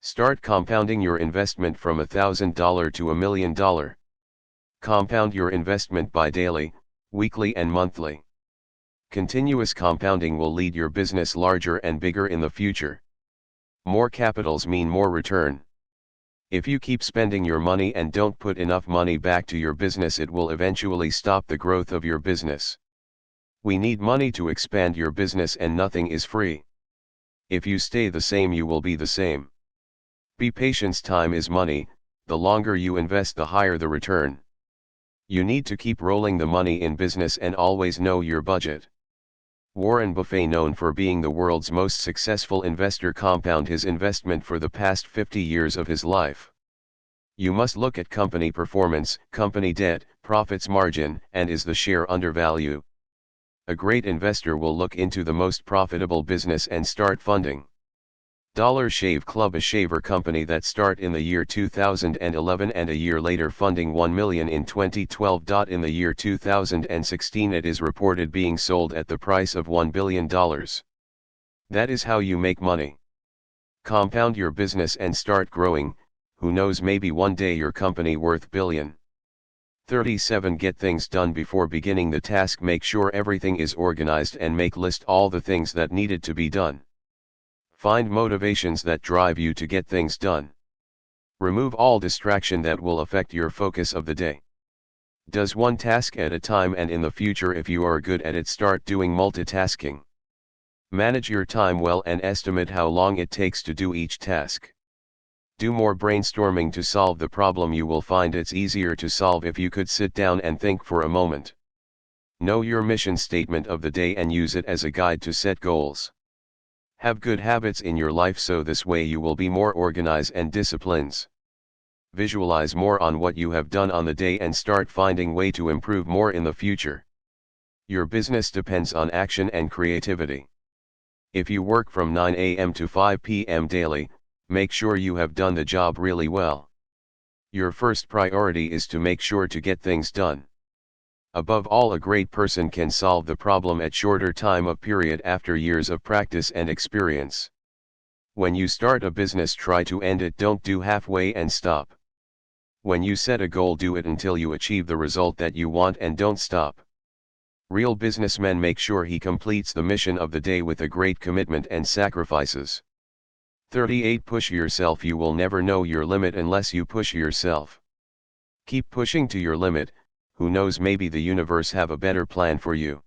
Start compounding your investment from $1,000 to $1 million. Compound your investment by daily, weekly and monthly. Continuous compounding will lead your business larger and bigger in the future. More capitals mean more return. If you keep spending your money and don't put enough money back to your business, it will eventually stop the growth of your business. We need money to expand your business and nothing is free. If you stay the same, you will be the same. Be patient. Time is money. The longer you invest, the higher the return. You need to keep rolling the money in business and always know your budget. Warren Buffett, known for being the world's most successful investor, compound his investment for the past 50 years of his life. You must look at company performance, company debt, profits margin, and is the share undervalued. A great investor will look into the most profitable business and start funding. Dollar Shave Club, a shaver company that start in the year 2011 and a year later funding $1 million in 2012. In the year 2016 it is reported being sold at the price of $1 billion. That is how you make money. Compound your business and start growing. who knows, maybe one day your company worth billion. 37 Get things done before beginning the task. Make sure everything is organized and make list all the things that needed to be done. Find motivations that drive you to get things done. Remove all distraction that will affect your focus of the day. Does one task at a time, and in the future if you are good at it, start doing multitasking. Manage your time well and estimate how long it takes to do each task. Do more brainstorming to solve the problem. You will find it's easier to solve if you could sit down and think for a moment. Know your mission statement of the day and use it as a guide to set goals. Have good habits in your life, so this way you will be more organized and disciplines. Visualize more on what you have done on the day and start finding way to improve more in the future. Your business depends on action and creativity. If you work from 9 a.m. to 5 p.m. daily, make sure you have done the job really well. Your first priority is to make sure to get things done. Above all, a great person can solve the problem at shorter time of period after years of practice and experience. When you start a business, try to end it. Don't do halfway and stop. When you set a goal, do it until you achieve the result that you want and don't stop. Real businessmen make sure he completes the mission of the day with a great commitment and sacrifices. 38 Push yourself. You will never know your limit unless you push yourself. Keep pushing to your limit. Who knows, maybe the universe have a better plan for you.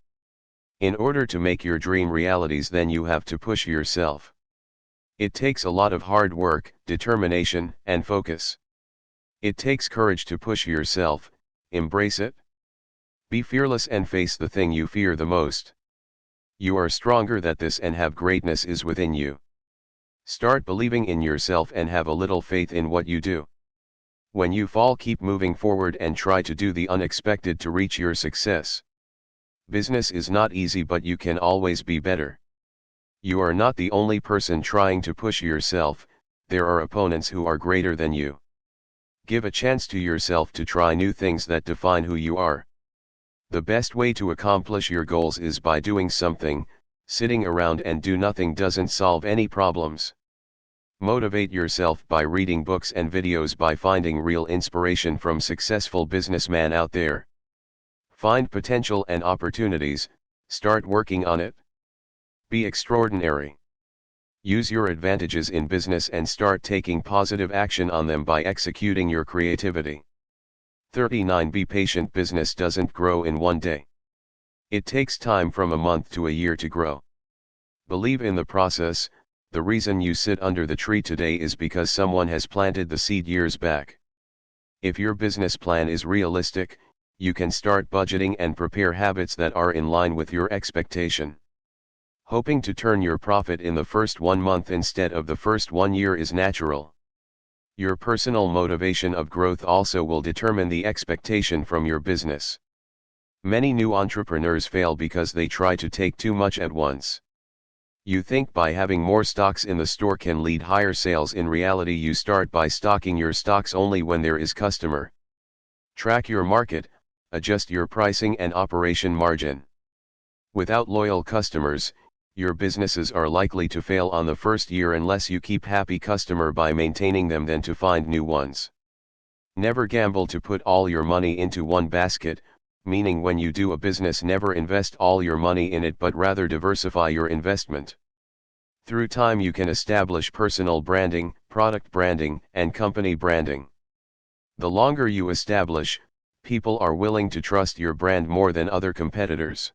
In order to make your dream realities, then you have to push yourself. It takes a lot of hard work, determination, and focus. It takes courage to push yourself. Embrace it. Be fearless and face the thing you fear the most. You are stronger than this, and have greatness is within you. Start believing in yourself and have a little faith in what you do. When you fall, keep moving forward and try to do the unexpected to reach your success. Business is not easy, but you can always be better. You are not the only person trying to push yourself. There are opponents who are greater than you. Give a chance to yourself to try new things that define who you are. The best way to accomplish your goals is by doing something. Sitting around and do nothing doesn't solve any problems. Motivate yourself by reading books and videos, by finding real inspiration from successful businessmen out there. Find potential and opportunities, start working on it. Be extraordinary. Use your advantages in business and start taking positive action on them by executing your creativity. 39 Be patient. Business doesn't grow in one day. It takes time, from a month to a year, to grow. Believe in the process. The reason you sit under the tree today is because someone has planted the seed years back. If your business plan is realistic, you can start budgeting and prepare habits that are in line with your expectation. Hoping to turn your profit in the first 1 month instead of the first 1 year is natural. Your personal motivation of growth also will determine the expectation from your business. Many new entrepreneurs fail because they try to take too much at once. You think by having more stocks in the store can lead higher sales. In reality, you start by stocking your stocks only when there is customer. Track your market, adjust your pricing and operation margin. Without loyal customers, your businesses are likely to fail on the first year unless you keep happy customer by maintaining them, then to find new ones. Never gamble to put all your money into one basket, meaning when you do a business, never invest all your money in it, but rather diversify your investment. Through time you can establish personal branding, product branding, and company branding. The longer you establish, people are willing to trust your brand more than other competitors.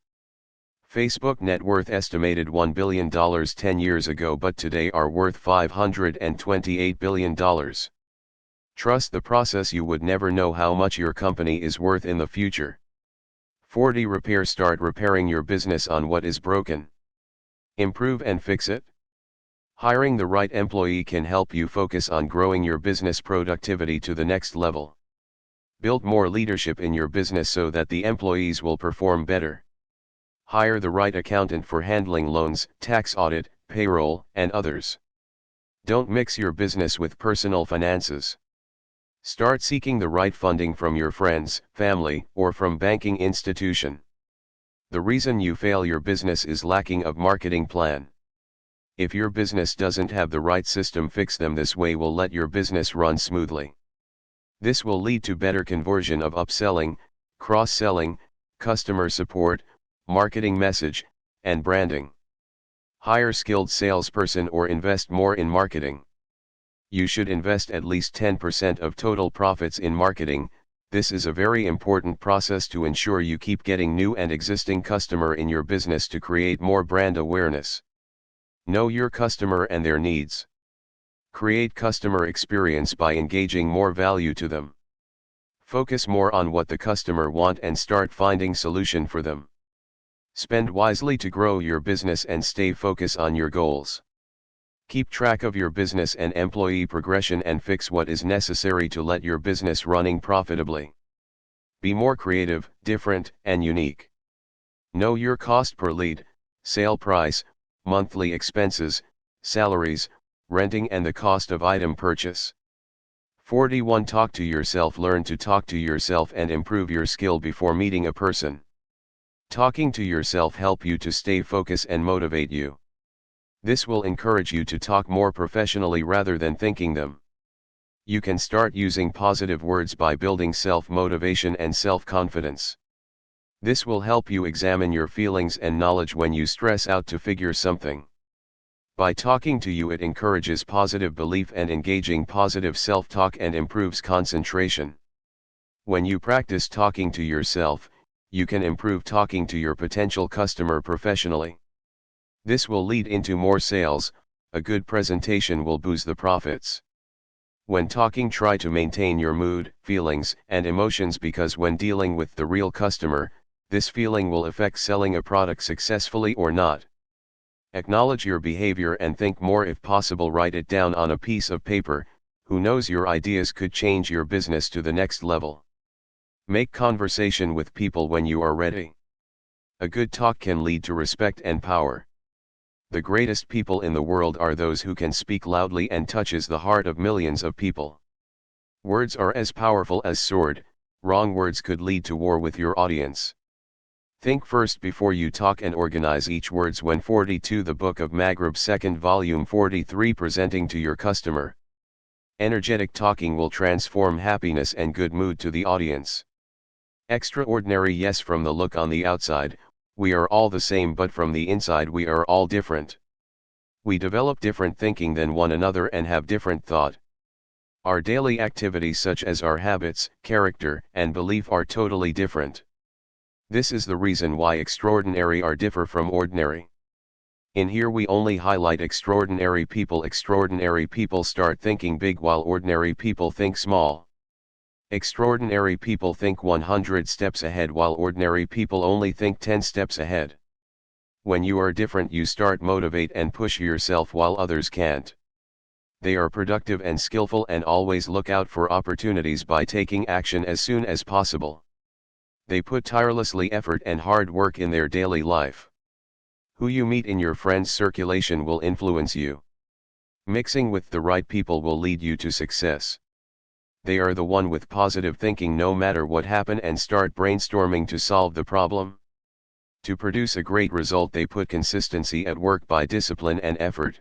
Facebook net worth estimated $1 billion 10 years ago, but today are worth $528 billion. Trust the process. You would never know how much your company is worth in the future. 40 Repair. Start repairing your business on what is broken. Improve and fix it. Hiring the right employee can help you focus on growing your business productivity to the next level. Build more leadership in your business so that the employees will perform better. Hire the right accountant for handling loans, tax audit, payroll, and others. Don't mix your business with personal finances. Start seeking the right funding from your friends, family, or from banking institution. The reason you fail your business is lacking of marketing plan. If your business doesn't have the right system, fix them. This way will let your business run smoothly. This will lead to better conversion of upselling, cross-selling, customer support, marketing message, and branding. Hire skilled salesperson or invest more in marketing. You should invest at least 10% of total profits in marketing. This is a very important process to ensure you keep getting new and existing customer in your business to create more brand awareness. Know your customer and their needs. Create customer experience by engaging more value to them. Focus more on what the customer want and start finding solution for them. Spend wisely to grow your business and stay focused on your goals. Keep track of your business and employee progression and fix what is necessary to let your business running profitably. Be more creative, different, and unique. Know your cost per lead, sale price, monthly expenses, salaries, renting and the cost of item purchase. 41. Talk to yourself. Learn to talk to yourself and improve your skill before meeting a person. Talking to yourself help you to stay focused and motivate you. This will encourage you to talk more professionally rather than thinking them. You can start using positive words by building self-motivation and self-confidence. This will help you examine your feelings and knowledge when you stress out to figure something. By talking to you, it encourages positive belief and engaging positive self-talk and improves concentration. When you practice talking to yourself, you can improve talking to your potential customer professionally. This will lead into more sales. A good presentation will boost the profits. When talking, try to maintain your mood, feelings, and emotions because when dealing with the real customer, this feeling will affect selling a product successfully or not. Acknowledge your behavior and think more. If possible, write it down on a piece of paper. Who knows, your ideas could change your business to the next level. Make conversation with people when you are ready. A good talk can lead to respect and power. The greatest people in the world are those who can speak loudly and touches the heart of millions of people. Words are as powerful as sword. Wrong words could lead to war with your audience. Think first before you talk and organize each words. When 42. The Book of Magrib, 2nd volume, 43. Presenting to your customer. Energetic talking will transform happiness and good mood to the audience. Extraordinary. Yes, from the look on the outside, we are all the same, but from the inside we are all different. We develop different thinking than one another and have different thought. Our daily activities such as our habits, character, and belief are totally different. This is the reason why extraordinary are differ from ordinary. In here we only highlight extraordinary people. Extraordinary people start thinking big while ordinary people think small. Extraordinary people think 100 steps ahead while ordinary people only think 10 steps ahead. When you are different, you start motivate and push yourself while others can't. They are productive and skillful and always look out for opportunities by taking action as soon as possible. They put tirelessly effort and hard work in their daily life. Who you meet in your friends' circulation will influence you. Mixing with the right people will lead you to success. They are the one with positive thinking no matter what happen and start brainstorming to solve the problem. To produce a great result, they put consistency at work by discipline and effort.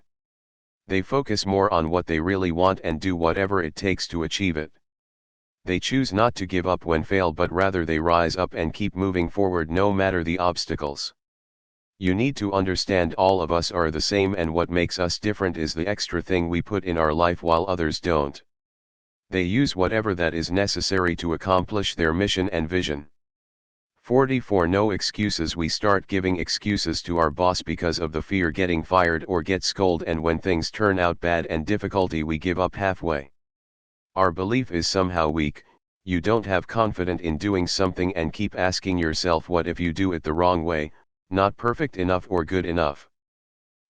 They focus more on what they really want and do whatever it takes to achieve it. They choose not to give up when fail, but rather they rise up and keep moving forward no matter the obstacles. You need to understand all of us are the same, and what makes us different is the extra thing we put in our life while others don't. They use whatever that is necessary to accomplish their mission and vision. 44. No excuses. We start giving excuses to our boss because of the fear getting fired or get scolded, and when things turn out bad and difficulty, we give up halfway. Our belief is somehow weak. You don't have confidence in doing something and keep asking yourself, what if you do it the wrong way, not perfect enough or good enough?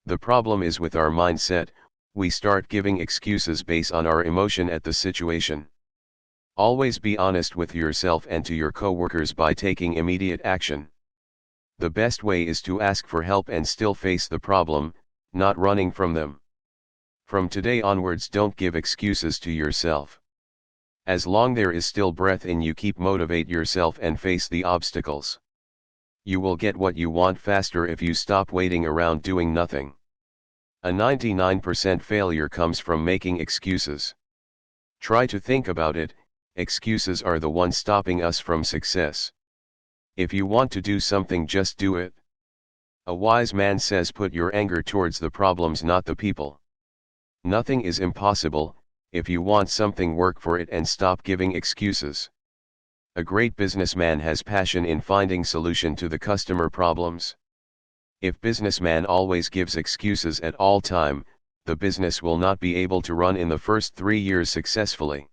The problem is with our mindset. We start giving excuses based on our emotion at the situation. Always be honest with yourself and to your coworkers by taking immediate action. The best way is to ask for help and still face the problem, not running from them. From today onwards, don't give excuses to yourself. As long there is still breath in you, keep motivate yourself and face the obstacles. You will get what you want faster if you stop waiting around doing nothing. A 99% failure comes from making excuses. Try to think about it, excuses are the ones stopping us from success. If you want to do something, just do it. A wise man says, put your anger towards the problems, not the people. Nothing is impossible. If you want something, work for it and stop giving excuses. A great businessman has passion in finding solution to the customer problems. If businessman always gives excuses at all time, the business will not be able to run in the first 3 years successfully.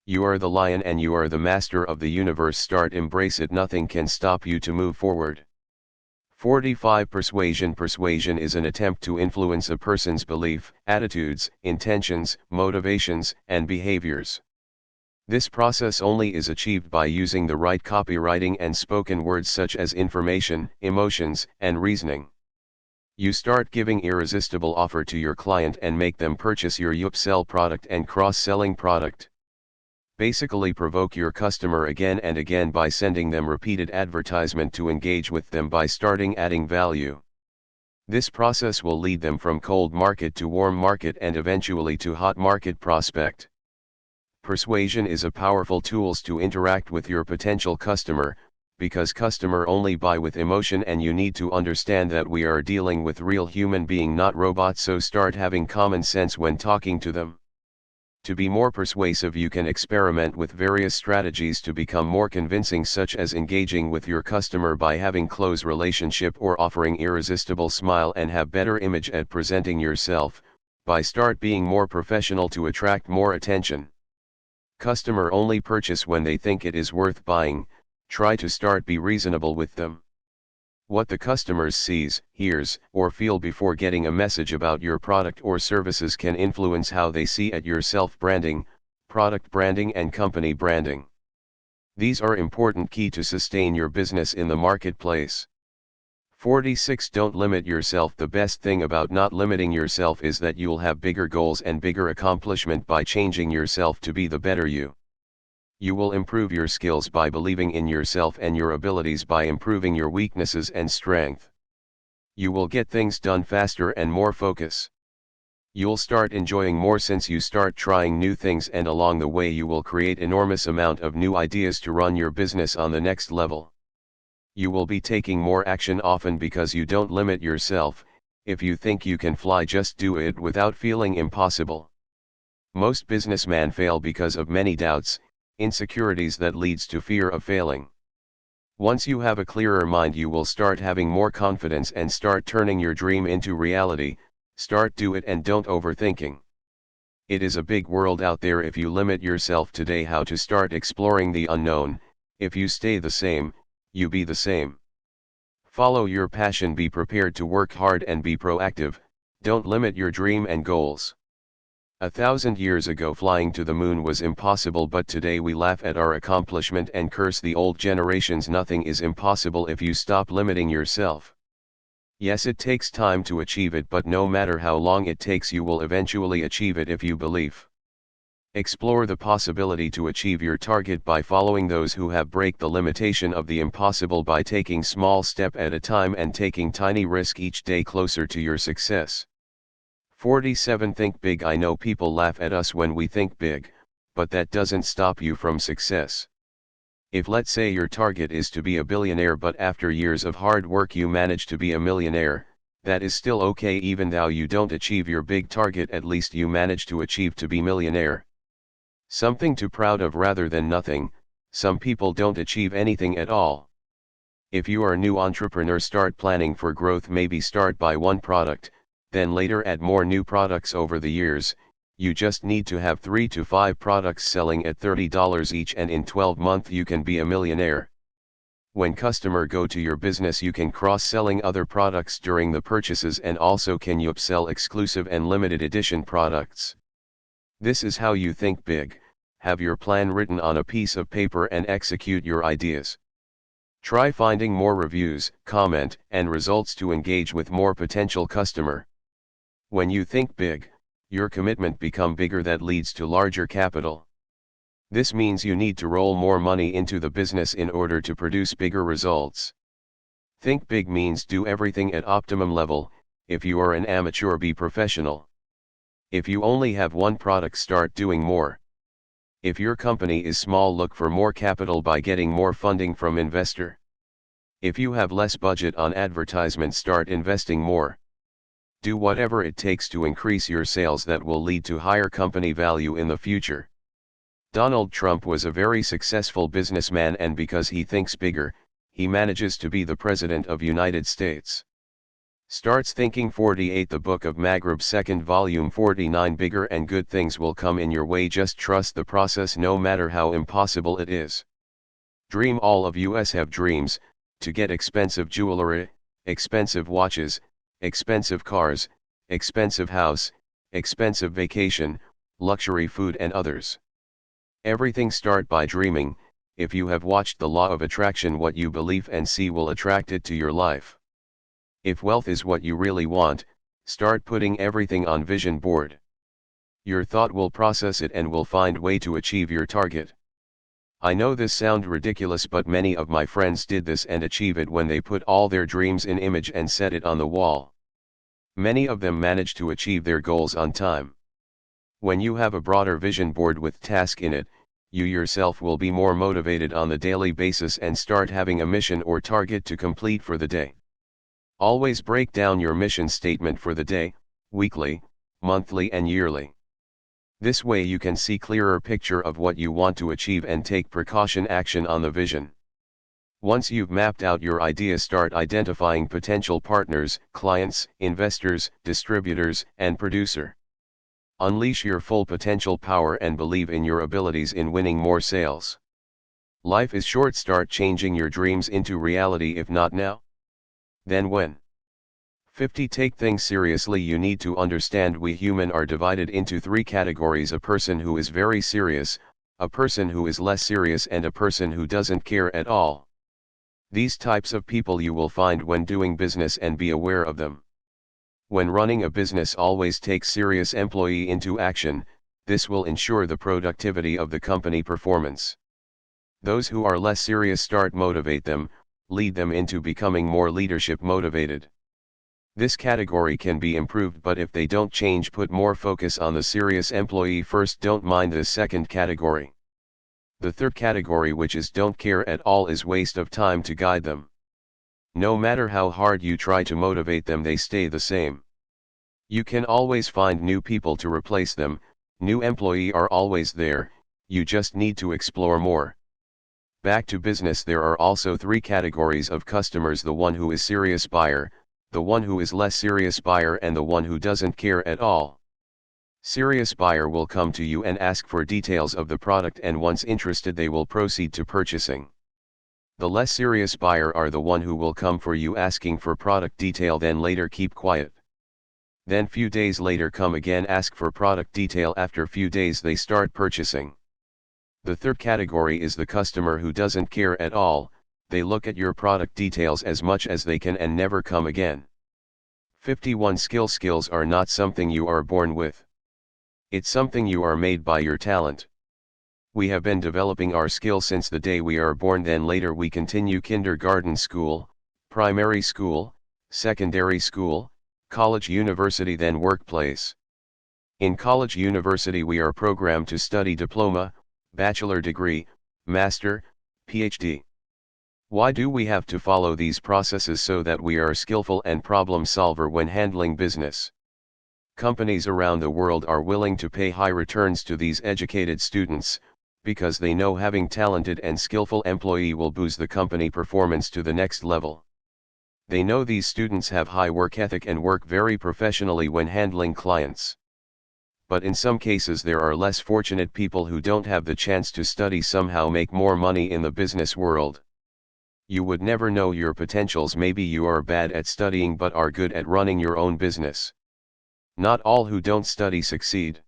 You are the lion and you are the master of the universe. Start, embrace it. Nothing can stop you to move forward. 45. Persuasion. Persuasion is an attempt to influence a person's belief, attitudes, intentions, motivations, and behaviors. This process only is achieved by using the right copywriting and spoken words such as information, emotions, and reasoning. You start giving irresistible offer to your client and make them purchase your upsell product and cross-selling product. Basically provoke your customer again and again by sending them repeated advertisement to engage with them by starting adding value. This process will lead them from cold market to warm market and eventually to hot market prospect. Persuasion is a powerful tool to interact with your potential customer, because customer only buy with emotion, and you need to understand that we are dealing with real human being, not robots. So start having common sense when talking to them. To be more persuasive, you can experiment with various strategies to become more convincing, such as engaging with your customer by having close relationship or offering irresistible smile and have better image at presenting yourself, by start being more professional to attract more attention. Customer only purchase when they think it is worth buying. Try to start be reasonable with them. What the customers sees, hears, or feel before getting a message about your product or services can influence how they see at your self-branding, product branding, and company branding. These are important key to sustain your business in the marketplace. 46. Don't limit yourself. The best thing about not limiting yourself is that you'll have bigger goals and bigger accomplishment by changing yourself to be the better you. You will improve your skills by believing in yourself and your abilities by improving your weaknesses and strength. You will get things done faster and more focus. You'll start enjoying more since you start trying new things, and along the way you will create enormous amount of new ideas to run your business on the next level. You will be taking more action often because you don't limit yourself. If you think you can fly, just do it without feeling impossible. Most businessmen fail because of many doubts, insecurities that leads to fear of failing. Once you have a clearer mind, you will start having more confidence and start turning your dream into reality. Start do it and don't overthinking. It is a big world out there if you limit yourself today. How to start exploring the unknown. If you stay the same, you be the same. Follow your passion, be prepared to work hard and be proactive. Don't limit your dream and goals. 1,000 years ago flying to the moon was impossible, but today we laugh at our accomplishment and curse the old generations. Nothing is impossible if you stop limiting yourself. Yes, it takes time to achieve it, but no matter how long it takes, you will eventually achieve it if you believe. Explore the possibility to achieve your target by following those who have break the limitation of the impossible by taking small step at a time and taking tiny risk each day closer to your success. 47. Think big. I know people laugh at us when we think big, but that doesn't stop you from success. If, let's say, your target is to be a billionaire, but after years of hard work you manage to be a millionaire, that is still okay. Even though you don't achieve your big target, at least you manage to achieve to be millionaire. Something to proud of rather than nothing. Some people don't achieve anything at all. If you are a new entrepreneur, start planning for growth. Maybe start by one product, then later add more new products over the years. You just need to have 3 to 5 products selling at $30 each, and in 12 months you can be a millionaire. When customer go to your business, you can cross-selling other products during the purchases, and also can you upsell exclusive and limited edition products. This is how you think big. Have your plan written on a piece of paper and execute your ideas. Try finding more reviews, comment, and results to engage with more potential customer. When you think big, your commitment become bigger. That leads to larger capital. This means you need to roll more money into the business in order to produce bigger results. Think big means do everything at optimum level. If you are an amateur, be professional. If you only have one product, start doing more. If your company is small, look for more capital by getting more funding from investor. If you have less budget on advertisement, start investing more. Do whatever it takes to increase your sales that will lead to higher company value in the future. Donald Trump was a very successful businessman, and because he thinks bigger, he manages to be the President of United States. Starts thinking. 48 The Book of Magrib, 2nd volume. 49 Bigger and good things will come in your way, just trust the process no matter how impossible it is. Dream. All of us have dreams, to get expensive jewelry, expensive watches, expensive cars, expensive house, expensive vacation, luxury food and others. Everything start by dreaming. If you have watched the law of attraction, what you believe and see will attract it to your life. If wealth is what you really want, start putting everything on vision board. Your thought will process it and will find way to achieve your target. I know this sound ridiculous, but many of my friends did this and achieve it when they put all their dreams in image and set it on the wall. Many of them managed to achieve their goals on time. When you have a broader vision board with task in it, you yourself will be more motivated on the daily basis and start having a mission or target to complete for the day. Always break down your mission statement for the day, weekly, monthly and yearly. This way you can see clearer picture of what you want to achieve and take precaution action on the vision. Once you've mapped out your idea, start identifying potential partners, clients, investors, distributors, and producer. Unleash your full potential power and believe in your abilities in winning more sales. Life is short. Start changing your dreams into reality, if not now, then when? 50 Take things seriously. You need to understand we human are divided into 3 categories: a person who is very serious, a person who is less serious, and a person who doesn't care at all. These types of people you will find when doing business, and be aware of them. When running a business, always take serious employee into action. This will ensure the productivity of the company performance. Those who are less serious, start motivate them, lead them into becoming more leadership motivated. This category can be improved, but if they don't change, put more focus on the serious employee first. Don't mind this second category. The third category, which is don't care at all, is waste of time to guide them. No matter how hard you try to motivate them, they stay the same. You can always find new people to replace them. New employee are always there, you just need to explore more. Back to business. There are also 3 categories of customers: the one who is serious buyer, the one who is less serious buyer, and the one who doesn't care at all. Serious buyer will come to you and ask for details of the product, and once interested they will proceed to purchasing. The less serious buyer are the one who will come for you asking for product detail, then later keep quiet. Then few days later come again, ask for product detail. After few days they start purchasing. The third category is the customer who doesn't care at all. They look at your product details as much as they can and never come again. 51 Skills are not something you are born with. It's something you are made by your talent. We have been developing our skill since the day we are born, then later we continue kindergarten school, primary school, secondary school, college, university, then workplace. In college, university, we are programmed to study diploma, bachelor degree, master, PhD. Why do we have to follow these processes? So that we are skillful and problem solver when handling business. Companies around the world are willing to pay high returns to these educated students, because they know having talented and skillful employee will boost the company performance to the next level. They know these students have high work ethic and work very professionally when handling clients. But in some cases there are less fortunate people who don't have the chance to study, somehow make more money in the business world. You would never know your potentials. Maybe you are bad at studying but are good at running your own business. Not all who don't study succeed.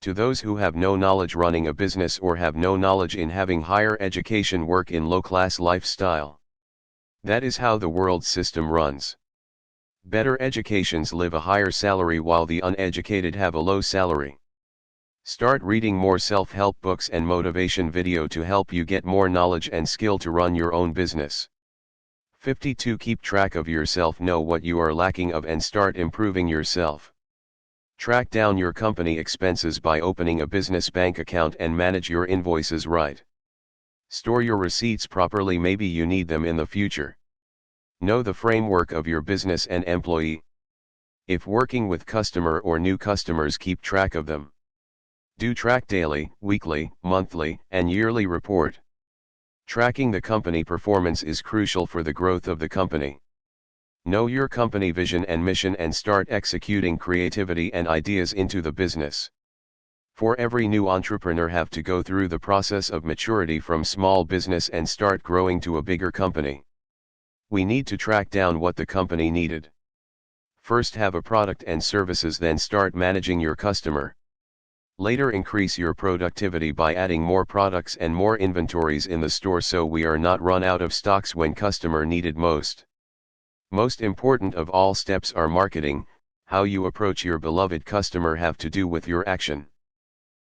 To those who have no knowledge running a business or have no knowledge in having higher education, work in low-class lifestyle. That is how the world system runs. Better educations live a higher salary while the uneducated have a low salary. Start reading more self-help books and motivation video to help you get more knowledge and skill to run your own business. 52 Keep track of yourself. Know what you are lacking of and start improving yourself. Track down your company expenses by opening a business bank account and manage your invoices right. Store your receipts properly, maybe you need them in the future. Know the framework of your business and employee. If working with customer or new customers, keep track of them. Do track daily, weekly, monthly, and yearly report. Tracking the company performance is crucial for the growth of the company. Know your company vision and mission and start executing creativity and ideas into the business. For every new entrepreneur have to go through the process of maturity from small business and start growing to a bigger company. We need to track down what the company needed. First have a product and services, then start managing your customer. Later increase your productivity by adding more products and more inventories in the store so we are not run out of stocks when customer needed most. Most important of all steps are marketing. How you approach your beloved customer have to do with your action.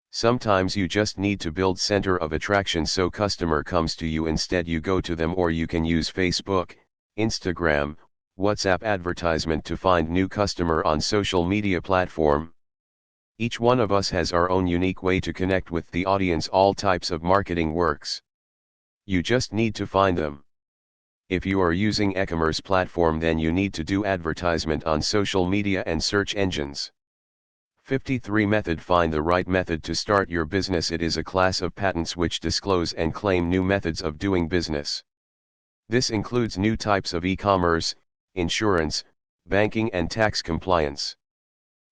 Sometimes you just need to build center of attraction so customer comes to you instead you go to them, or you can use Facebook, Instagram, WhatsApp advertisement to find new customer on social media platform. Each one of us has our own unique way to connect with the audience. All types of marketing works. You just need to find them. If you are using e-commerce platform, then you need to do advertisement on social media and search engines. 53 Method. Find the right method to start your business. It is a class of patents which disclose and claim new methods of doing business. This includes new types of e-commerce, insurance, banking and tax compliance.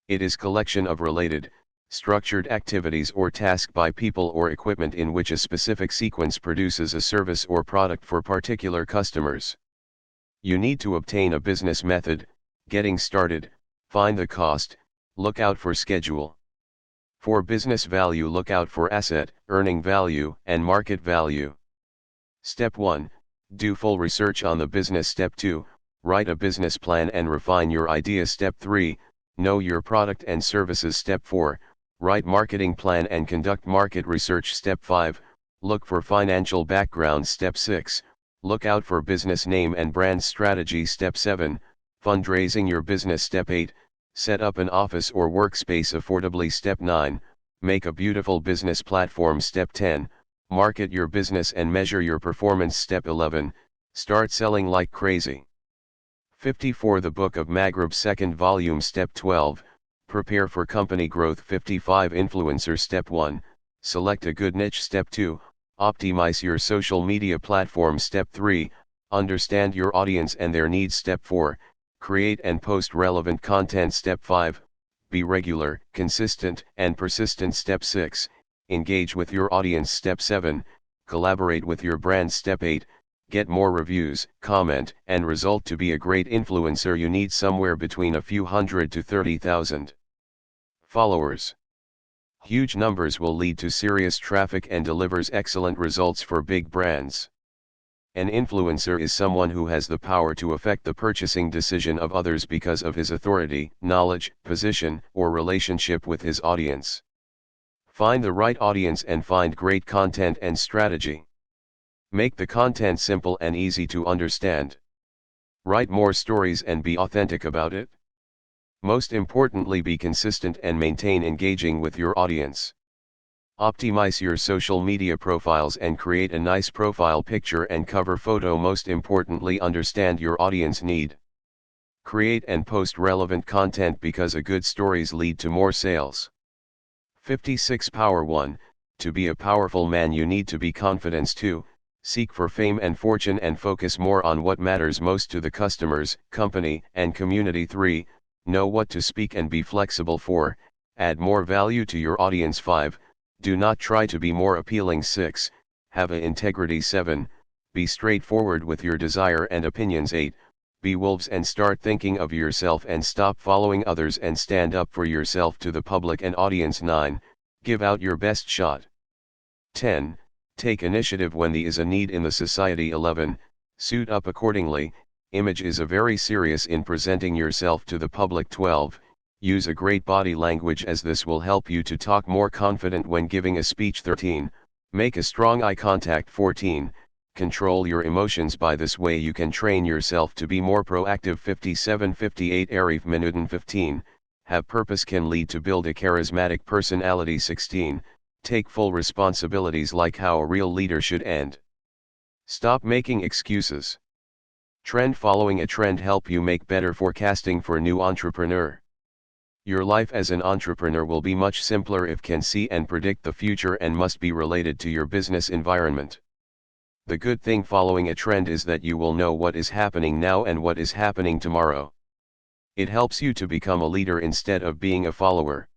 It is collection of related, structured activities or task by people or equipment in which a specific sequence produces a service or product for particular customers. You need to obtain a business method. Getting started, find the cost, look out for schedule. For business value, look out for asset, earning value, and market value. Step 1, do full research on the business. Step 2, write a business plan and refine your idea. Step 3, know your product and services. Step 4, write marketing plan and conduct market research. Step 5, look for financial background. Step 6, look out for business name and brand strategy. Step 7, fundraising your business. Step 8, set up an office or workspace affordably. Step 9, make a beautiful business platform. Step 10, market your business and measure your performance. Step 11, start selling like crazy. 54 The Book of Magrib, 2nd volume. Step 12, prepare for company growth. 55 Influencer. Step 1, select a good niche. Step 2, optimize your social media platform. Step 3, understand your audience and their needs. Step 4, create and post relevant content. Step 5, be regular, consistent, and persistent. Step 6, engage with your audience. Step 7, collaborate with your brand. Step 8, get more reviews, comment, and result. To be a great influencer, you need somewhere between a few hundred to 30,000 followers. Huge numbers will lead to serious traffic and delivers excellent results for big brands. An influencer is someone who has the power to affect the purchasing decision of others because of his authority, knowledge, position, or relationship with his audience. Find the right audience and find great content and strategy. Make the content simple and easy to understand. Write more stories and be authentic about it. Most importantly, be consistent and maintain engaging with your audience. Optimize your social media profiles and create a nice profile picture and cover photo. Most importantly, understand your audience need. Create and post relevant content because a good stories lead to more sales. 56 Power 1, to be a powerful man you need to be confidence. 2, seek for fame and fortune and focus more on what matters most to the customers, company, and community. 3, know what to speak and be flexible. 4, add more value to your audience. 5, do not try to be more appealing. 6, have a integrity. 7, be straightforward with your desire and opinions. 8, be wolves and start thinking of yourself and stop following others and stand up for yourself to the public and audience. 9, give out your best shot. 10, take initiative when there is a need in the society. 11, suit up accordingly. Image is a very serious in presenting yourself to the public. 12, use a great body language as this will help you to talk more confident when giving a speech. 13, make a strong eye contact. 14, control your emotions. By this way you can train yourself to be more proactive. 57-58 Arif Minuten 15, have purpose can lead to build a charismatic personality. 16, take full responsibilities like how a real leader should end. Stop making excuses. Trend following a trend help you make better forecasting for new entrepreneur. Your life as an entrepreneur will be much simpler if can see and predict the future and must be related to your business environment. The good thing following a trend is that you will know what is happening now and what is happening tomorrow. It helps you to become a leader instead of being a follower.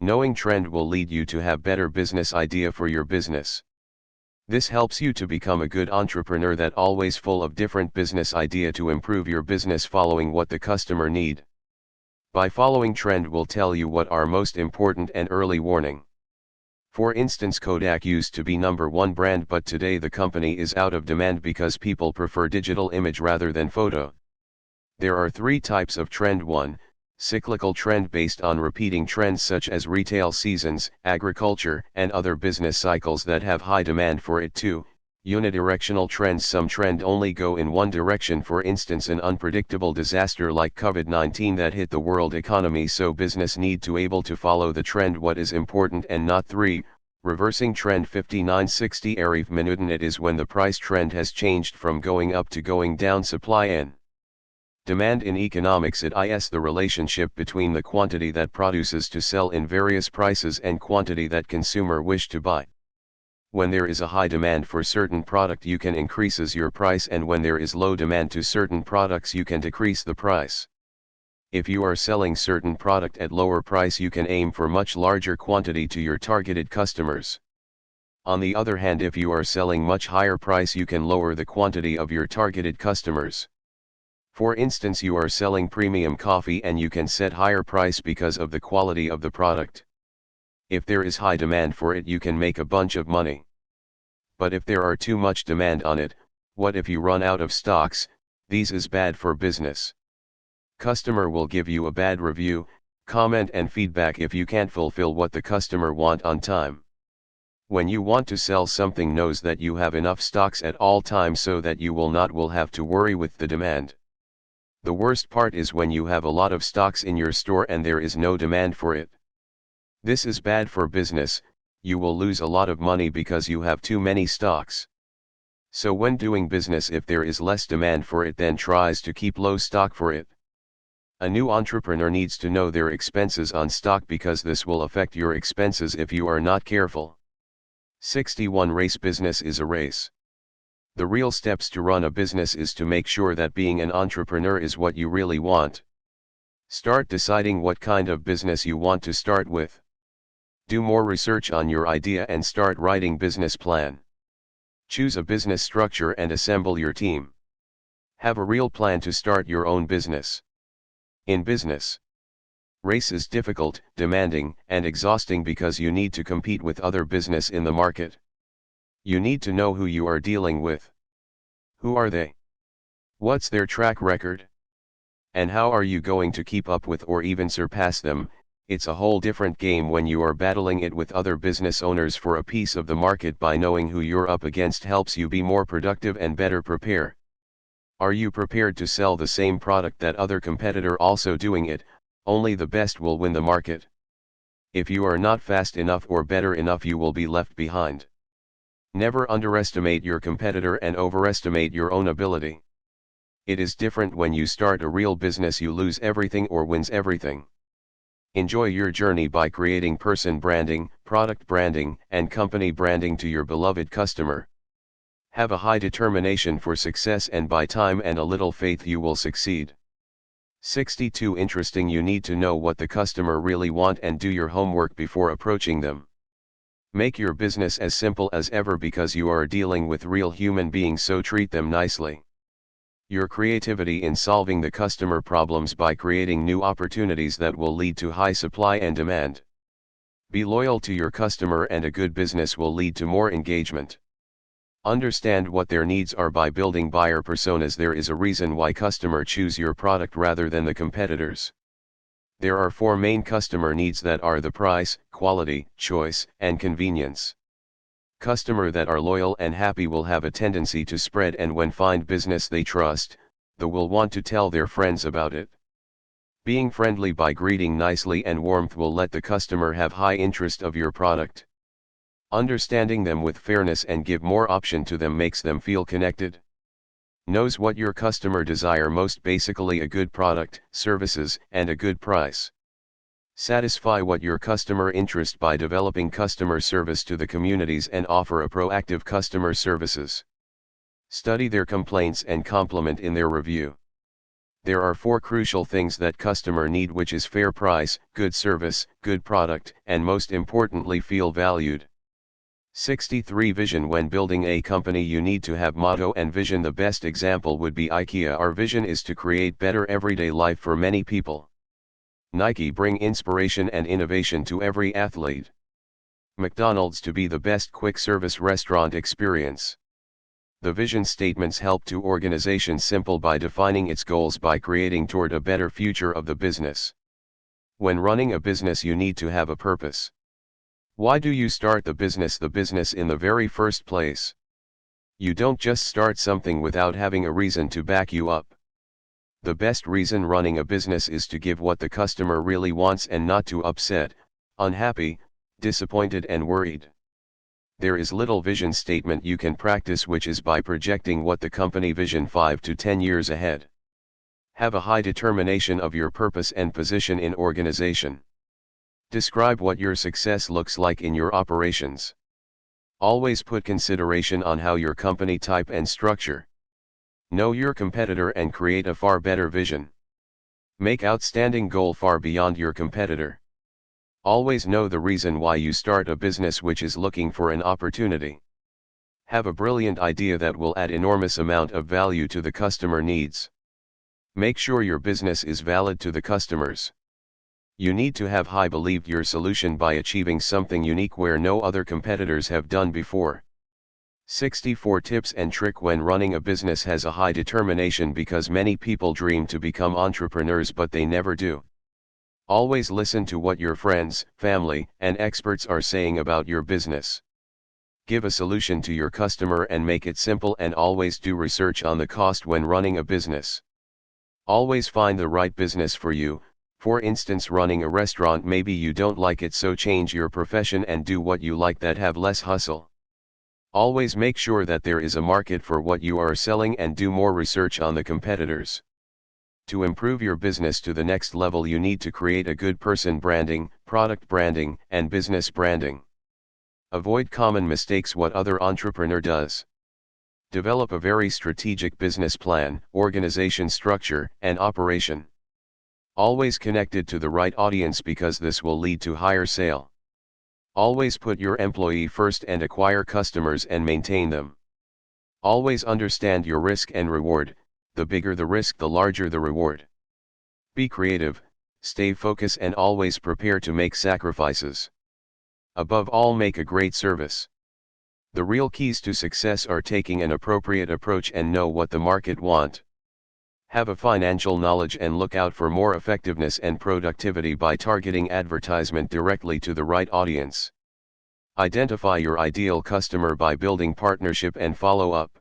Knowing trend will lead you to have better business idea for your business. This helps you to become a good entrepreneur that always full of different business idea to improve your business following what the customer need. By following trend will tell you what are most important and early warning. For instance, Kodak used to be #1 brand, but today the company is out of demand because people prefer digital image rather than photo. There are 3 types of trend. 1, cyclical trend based on repeating trends such as retail seasons, agriculture, and other business cycles that have high demand for it. 2, unidirectional trends. Some trend only go in one direction, for instance an unpredictable disaster like COVID-19 that hit the world economy, so business need to able to follow the trend what is important and not. 3, reversing trend. 59-60 Arif Minuten, it is when the price trend has changed from going up to going down. Supply and demand in economics, it is the relationship between the quantity that produces to sell in various prices and quantity that consumer wish to buy. When there is a high demand for certain product you can increases your price, and when there is low demand to certain products you can decrease the price. If you are selling certain product at lower price you can aim for much larger quantity to your targeted customers. On the other hand, if you are selling much higher price you can lower the quantity of your targeted customers. For instance, you are selling premium coffee and you can set higher price because of the quality of the product. If there is high demand for it you can make a bunch of money. But if there are too much demand on it, what if you run out of stocks? These is bad for business. Customer will give you a bad review, comment and feedback if you can't fulfill what the customer want on time. When you want to sell something, knows that you have enough stocks at all times so that you will have to worry with the demand. The worst part is when you have a lot of stocks in your store and there is no demand for it. This is bad for business. You will lose a lot of money because you have too many stocks. So when doing business, if there is less demand for it, then tries to keep low stock for it. A new entrepreneur needs to know their expenses on stock because this will affect your expenses if you are not careful. 61 Race business is a race. The real steps to run a business is to make sure that being an entrepreneur is what you really want. Start deciding what kind of business you want to start with. Do more research on your idea and start writing business plan. Choose a business structure and assemble your team. Have a real plan to start your own business. In business, race is difficult, demanding, and exhausting because you need to compete with other business in the market. You need to know who you are dealing with. Who are they? What's their track record? And how are you going to keep up with or even surpass them? It's a whole different game when you are battling it with other business owners for a piece of the market. By knowing who you're up against helps you be more productive and better prepare. Are you prepared to sell the same product that other competitor also doing it? Only the best will win the market. If you are not fast enough or better enough, you will be left behind. Never underestimate your competitor and overestimate your own ability. It is different when you start a real business, you lose everything or wins everything. Enjoy your journey by creating person branding, product branding, and company branding to your beloved customer. Have a high determination for success, and by time and a little faith you will succeed. 62 Interesting, you need to know what the customer really want and do your homework before approaching them. Make your business as simple as ever because you are dealing with real human beings, so treat them nicely. Your creativity in solving the customer problems by creating new opportunities that will lead to high supply and demand. Be loyal to your customer and a good business will lead to more engagement. Understand what their needs are by building buyer personas. There is a reason why customer choose your product rather than the competitors. There are 4 main customer needs that are the price, quality, choice, and convenience. Customer that are loyal and happy will have a tendency to spread, and when find business they trust, they will want to tell their friends about it. Being friendly by greeting nicely and warmth will let the customer have high interest of your product. Understanding them with fairness and give more option to them makes them feel connected. Knows what your customer desire most, basically a good product, services, and a good price. Satisfy what your customer interest by developing customer service to the communities and offer a proactive customer services. Study their complaints and compliment in their review. There are 4 crucial things that customer need, which is fair price, good service, good product, and most importantly feel valued. 63 Vision. When building a company you need to have motto and vision. The best example would be IKEA. Our vision is to create better everyday life for many people. Nike bring inspiration and innovation to every athlete. McDonald's to be the best quick service restaurant experience. The vision statements help to organization simple by defining its goals by creating toward a better future of the business. When running a business you need to have a purpose. Why do you start the business in the very first place? You don't just start something without having a reason to back you up. The best reason running a business is to give what the customer really wants and not to upset, unhappy, disappointed and worried. There is little vision statement you can practice, which is by projecting what the company vision 5 to 10 years ahead. Have a high determination of your purpose and position in organization. Describe what your success looks like in your operations. Always put consideration on how your company type and structure. Know your competitor and create a far better vision. Make outstanding goal far beyond your competitor. Always know the reason why you start a business, which is looking for an opportunity. Have a brilliant idea that will add enormous amount of value to the customer needs. Make sure your business is valid to the customers. You need to have high believed your solution by achieving something unique where no other competitors have done before. 64 Tips and trick when running a business. Has a high determination because many people dream to become entrepreneurs but they never do. Always listen to what your friends, family, and experts are saying about your business. Give a solution to your customer and make it simple, and always do research on the cost when running a business. Always find the right business for you. For instance, running a restaurant, maybe you don't like it, so change your profession and do what you like that have less hustle. Always make sure that there is a market for what you are selling and do more research on the competitors. To improve your business to the next level, you need to create a good person branding, product branding, and business branding. Avoid common mistakes what other entrepreneur does. Develop a very strategic business plan, organization structure, and operation. Always connected to the right audience because this will lead to higher sale. Always put your employee first and acquire customers and maintain them. Always understand your risk and reward. The bigger the risk, the larger the reward. Be creative, stay focused, and always prepare to make sacrifices. Above all, make a great service. The real keys to success are taking an appropriate approach and know what the market want. Have a financial knowledge and look out for more effectiveness and productivity by targeting advertisement directly to the right audience. Identify your ideal customer by building partnership and follow up.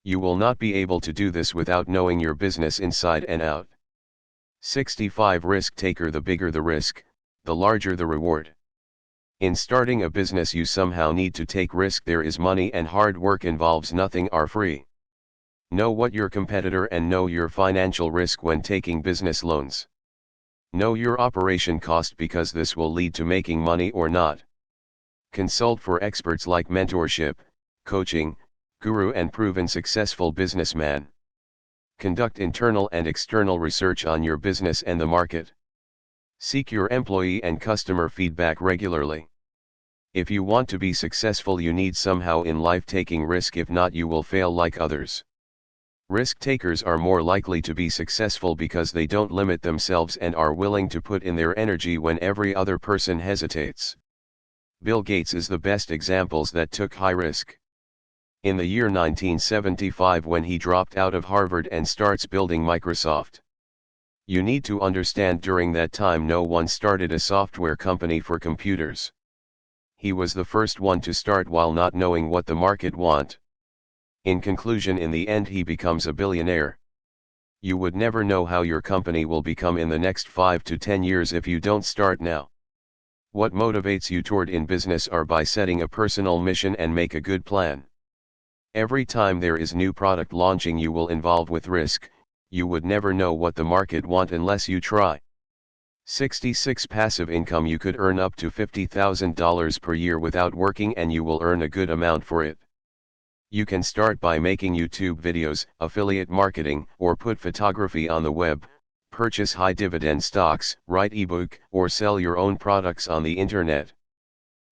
You will not be able to do this without knowing your business inside and out. 65 Risk taker. The bigger the risk, the larger the reward. In starting a business you somehow need to take risk. There is money and hard work involves, nothing are free. Know what your competitor and know your financial risk when taking business loans. Know your operation cost because this will lead to making money or not. Consult for experts like mentorship, coaching, guru and proven successful businessman. Conduct internal and external research on your business and the market. Seek your employee and customer feedback regularly. If you want to be successful you need somehow in life taking risk, if not you will fail like others. Risk takers are more likely to be successful because they don't limit themselves and are willing to put in their energy when every other person hesitates. Bill Gates is the best examples that took high risk. In the year 1975 when he dropped out of Harvard and starts building Microsoft. You need to understand during that time no one started a software company for computers. he was the first one to start while not knowing what the market want. In conclusion, in the end he becomes a billionaire. You would never know how your company will become in the next 5 to 10 years if you don't start now. What motivates you toward in business are by setting a personal mission and make a good plan. Every time there is new product launching you will involve with risk, you would never know what the market want unless you try. 66 Passive income. You could earn up to $50,000 per year without working and you will earn a good amount for it. You can start by making YouTube videos, affiliate marketing, or put photography on the web, purchase high dividend stocks, write ebook, or sell your own products on the internet.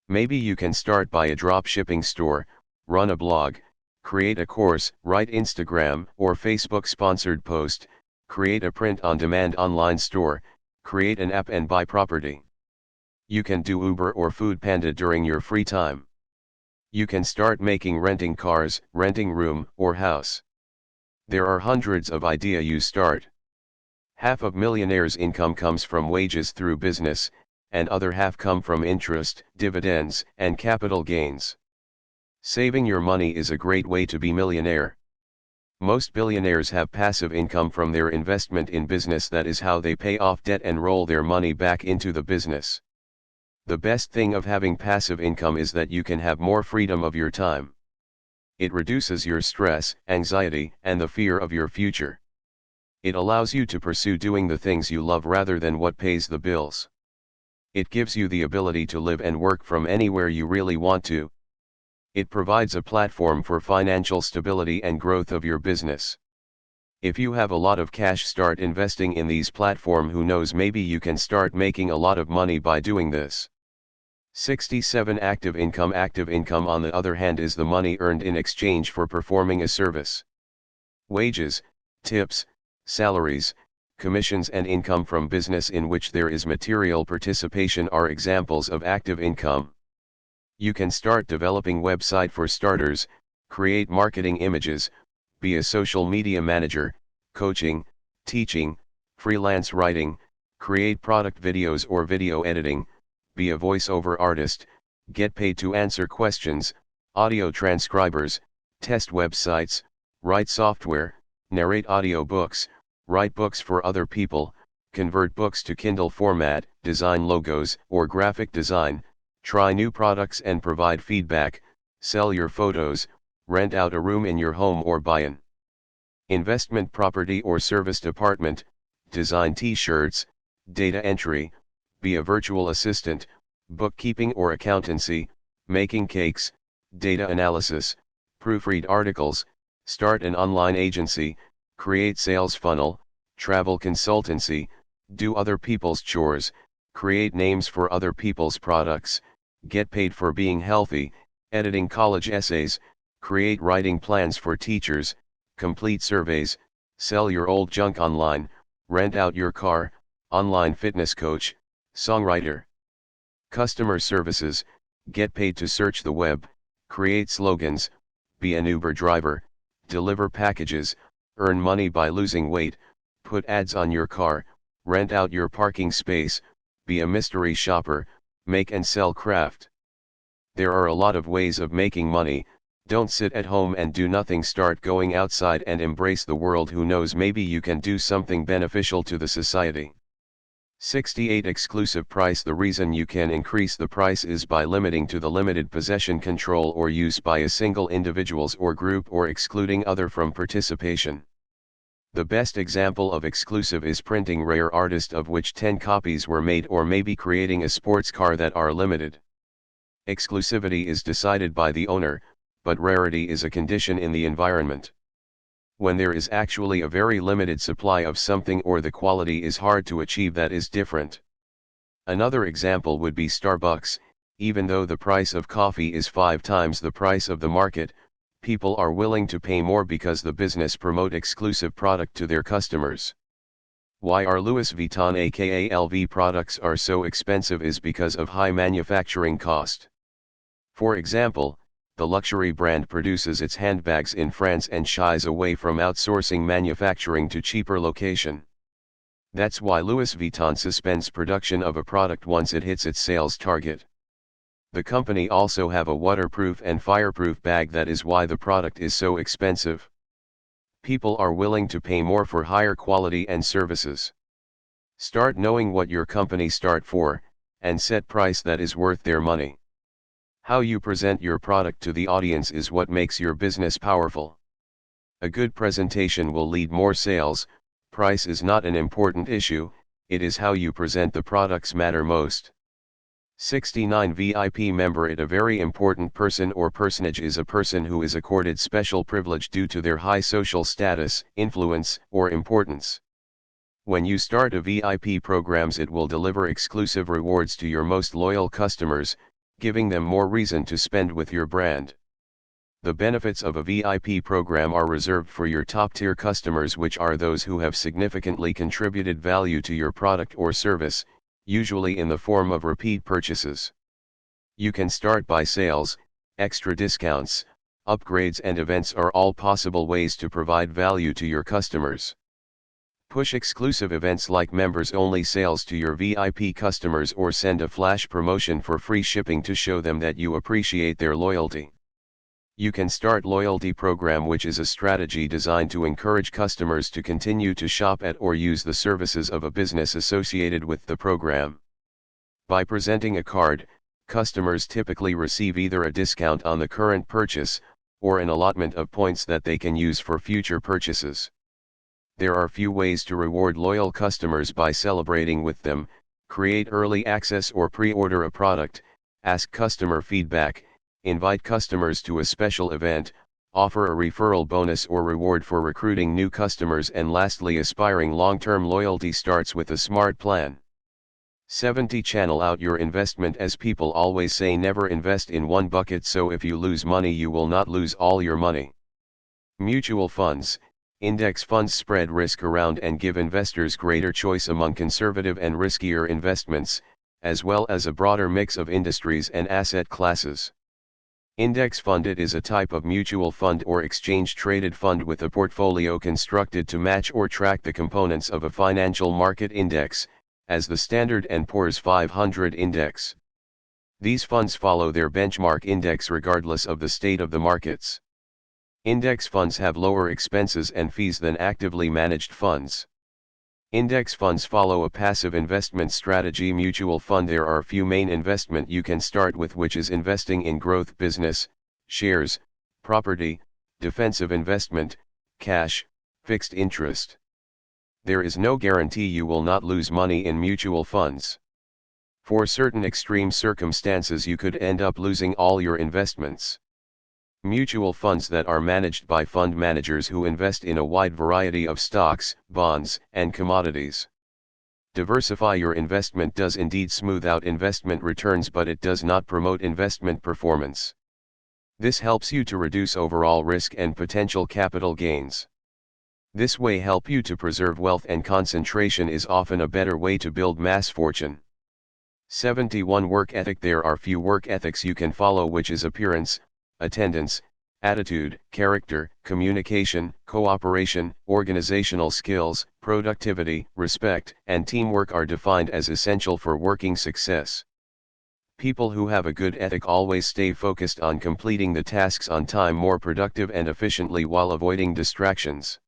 Maybe you can start by a drop shipping store, run a blog, create a course, write Instagram or Facebook sponsored post, create a print-on-demand online store, create an app and buy property. You can do Uber or Food Panda during your free time. You can start making renting cars, renting room or house. There are hundreds of ideas you start. Half of millionaires' income comes from wages through business, and other half come from interest, dividends, and capital gains. Saving your money is a great way to be millionaire. Most billionaires have passive income from their investment in business. That is how they pay off debt and roll their money back into the business. The best thing of having passive income is that you can have more freedom of your time. It reduces your stress, anxiety, and the fear of your future. It allows you to pursue doing the things you love rather than what pays the bills. It gives you the ability to live and work from anywhere you really want to. It provides a platform for financial stability and growth of your business. If you have a lot of cash, start investing in these platforms. Who knows, maybe you can start making a lot of money by doing this. 67 Active income. Active income, on the other hand, is the money earned in exchange for performing a service. Wages, tips, salaries, commissions and income from business in which there is material participation are examples of active income. You can start developing website for starters, create marketing images, be a social media manager, coaching, teaching, freelance writing, create product videos or video editing, be a voiceover artist, get paid to answer questions, audio transcribers, test websites, write software, narrate audio books, write books for other people, convert books to Kindle format, design logos or graphic design, try new products and provide feedback, sell your photos, rent out a room in your home or buy an investment property or service department, design t-shirts, data entry, be a virtual assistant, bookkeeping or accountancy, making cakes, data analysis, proofread articles, start an online agency, create sales funnel, travel consultancy, do other people's chores, create names for other people's products, get paid for being healthy, editing college essays, create writing plans for teachers, complete surveys, sell your old junk online, rent out your car, online fitness coach, songwriter. Customer services, get paid to search the web, create slogans, be an Uber driver, deliver packages, earn money by losing weight, put ads on your car, rent out your parking space, be a mystery shopper, make and sell craft. There are a lot of ways of making money. Don't sit at home and do nothing, start going outside and embrace the world. Who knows, maybe you can do something beneficial to the society. 68 Exclusive price. The reason you can increase the price is by limiting to the limited possession, control or use by a single individuals or group, or excluding other from participation. The best example of exclusive is printing rare artist of which 10 copies were made, or maybe creating a sports car that are limited. Exclusivity is decided by the owner, but rarity is a condition in the environment. When there is actually a very limited supply of something or the quality is hard to achieve, that is different. Another example would be Starbucks. Even though the price of coffee is 5 times the price of the market, people are willing to pay more because the business promote exclusive product to their customers. Why are Louis Vuitton aka LV products are so expensive is because of high manufacturing cost. For example, the luxury brand produces its handbags in France and shies away from outsourcing manufacturing to cheaper location. That's why Louis Vuitton suspends production of a product once it hits its sales target. The company also have a waterproof and fireproof bag, that is why the product is so expensive. People are willing to pay more for higher quality and services. Start knowing what your company start for, and set price that is worth their money. How you present your product to the audience is what makes your business powerful. A good presentation will lead more sales. Price is not an important issue, it is how you present the products matter most. 69 VIP member. A very important person or personage is a person who is accorded special privilege due to their high social status, influence, or importance. When you start a VIP programs, it will deliver exclusive rewards to your most loyal customers, giving them more reason to spend with your brand. The benefits of a VIP program are reserved for your top-tier customers, which are those who have significantly contributed value to your product or service, usually in the form of repeat purchases. You can start by sales, extra discounts, upgrades, and events are all possible ways to provide value to your customers. Push exclusive events like members-only sales to your VIP customers, or send a flash promotion for free shipping to show them that you appreciate their loyalty. You can start loyalty program, which is a strategy designed to encourage customers to continue to shop at or use the services of a business associated with the program. By presenting a card, customers typically receive either a discount on the current purchase, or an allotment of points that they can use for future purchases. There are few ways to reward loyal customers by celebrating with them: create early access or pre-order a product, ask customer feedback, invite customers to a special event, offer a referral bonus or reward for recruiting new customers, and lastly, aspiring long-term loyalty starts with a smart plan. 70. Channel out your investment. As people always say, never invest in one bucket, so if you lose money, you will not lose all your money. Mutual funds, index funds spread risk around and give investors greater choice among conservative and riskier investments, as well as a broader mix of industries and asset classes. Index fund. It is a type of mutual fund or exchange-traded fund with a portfolio constructed to match or track the components of a financial market index, as the Standard & Poor's 500 index. These funds follow their benchmark index regardless of the state of the markets. Index funds have lower expenses and fees than actively managed funds. Index funds follow a passive investment strategy. Mutual fund. There are a few main investment you can start with, which is investing in growth business, shares, property, defensive investment, cash, fixed interest. There is no guarantee you will not lose money in mutual funds. For certain extreme circumstances, you could end up losing all your investments. Mutual funds that are managed by fund managers who invest in a wide variety of stocks, bonds, and commodities. Diversify your investment does indeed smooth out investment returns, but it does not promote investment performance. This helps you to reduce overall risk and potential capital gains. This way help you to preserve wealth, and concentration is often a better way to build mass fortune. 71. Work ethic. There are few work ethics you can follow, which is appearance, attendance, attitude, character, communication, cooperation, organizational skills, productivity, respect, and teamwork are defined as essential for working success. People who have a good ethic always stay focused on completing the tasks on time, more productive and efficiently, while avoiding distractions.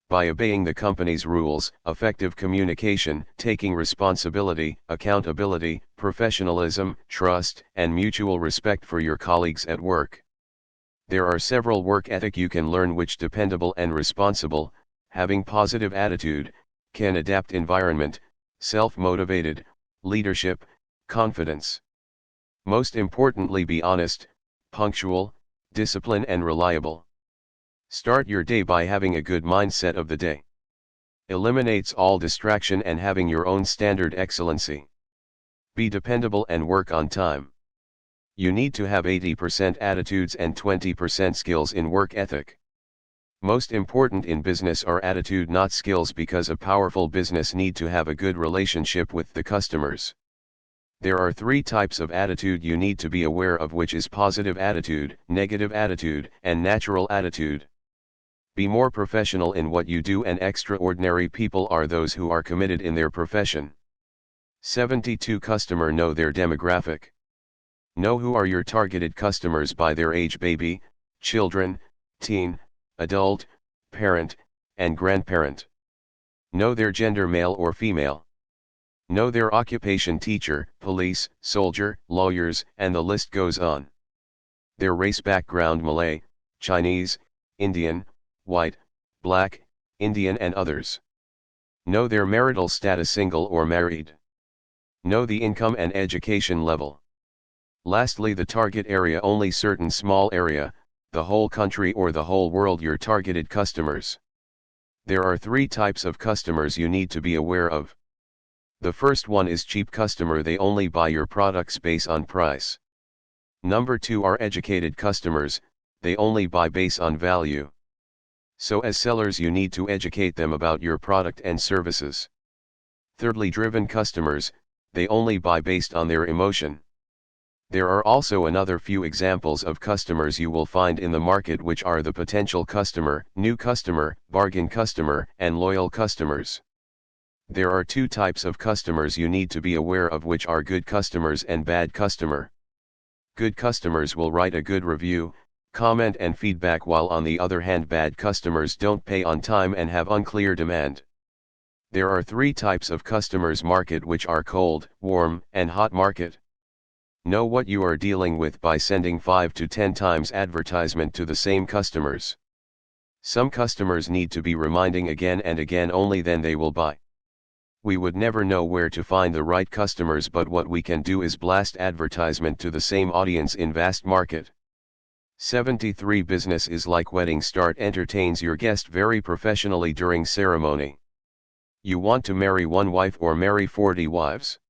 By obeying the company's rules, effective communication, taking responsibility, accountability, professionalism, trust, and mutual respect for your colleagues at work. There are several work ethic you can learn, which dependable and responsible, having positive attitude, can adapt environment, self-motivated, leadership, confidence. Most importantly, be honest, punctual, disciplined, and reliable. Start your day by having a good mindset of the day. Eliminates all distraction and having your own standard excellency. Be dependable and work on time. You need to have 80% attitudes and 20% skills in work ethic. Most important in business are attitude, not skills, because a powerful business need to have a good relationship with the customers. There are 3 types of attitude you need to be aware of, which is positive attitude, negative attitude, and natural attitude. Be more professional in what you do, and extraordinary people are those who are committed in their profession. 72. Customer. Know their demographic. Know who are your targeted customers by their age: baby, children, teen, adult, parent, and grandparent. Know their gender: male or female. Know their occupation: teacher, police, soldier, lawyers, and the list goes on. Their race background: Malay, Chinese, Indian, white, black, Indian, and others. Know their marital status: single or married. Know the income and education level. Lastly, the target area: only certain small area, the whole country or the whole world, your targeted customers. There are 3 types of customers you need to be aware of. The first one is cheap customer: they only buy your products based on price. Number 2 are educated customers, they only buy based on value. So as sellers you need to educate them about your product and services. Thirdly, driven customers, they only buy based on their emotion. There are also another few examples of customers you will find in the market, which are the potential customer, new customer, bargain customer, and loyal customers. There are 2 types of customers you need to be aware of, which are good customers and bad customer. Good customers will write a good review, comment and feedback, while on the other hand bad customers don't pay on time and have unclear demand. There are 3 types of customers market, which are cold, warm, and hot market. Know what you are dealing with by sending 5 to 10 times advertisement to the same customers. Some customers need to be reminding again and again, only then they will buy. We would never know where to find the right customers, but what we can do is blast advertisement to the same audience in vast market. 73 Business is like wedding: start entertains your guest very professionally during ceremony. You want to marry one wife or marry 40 wives?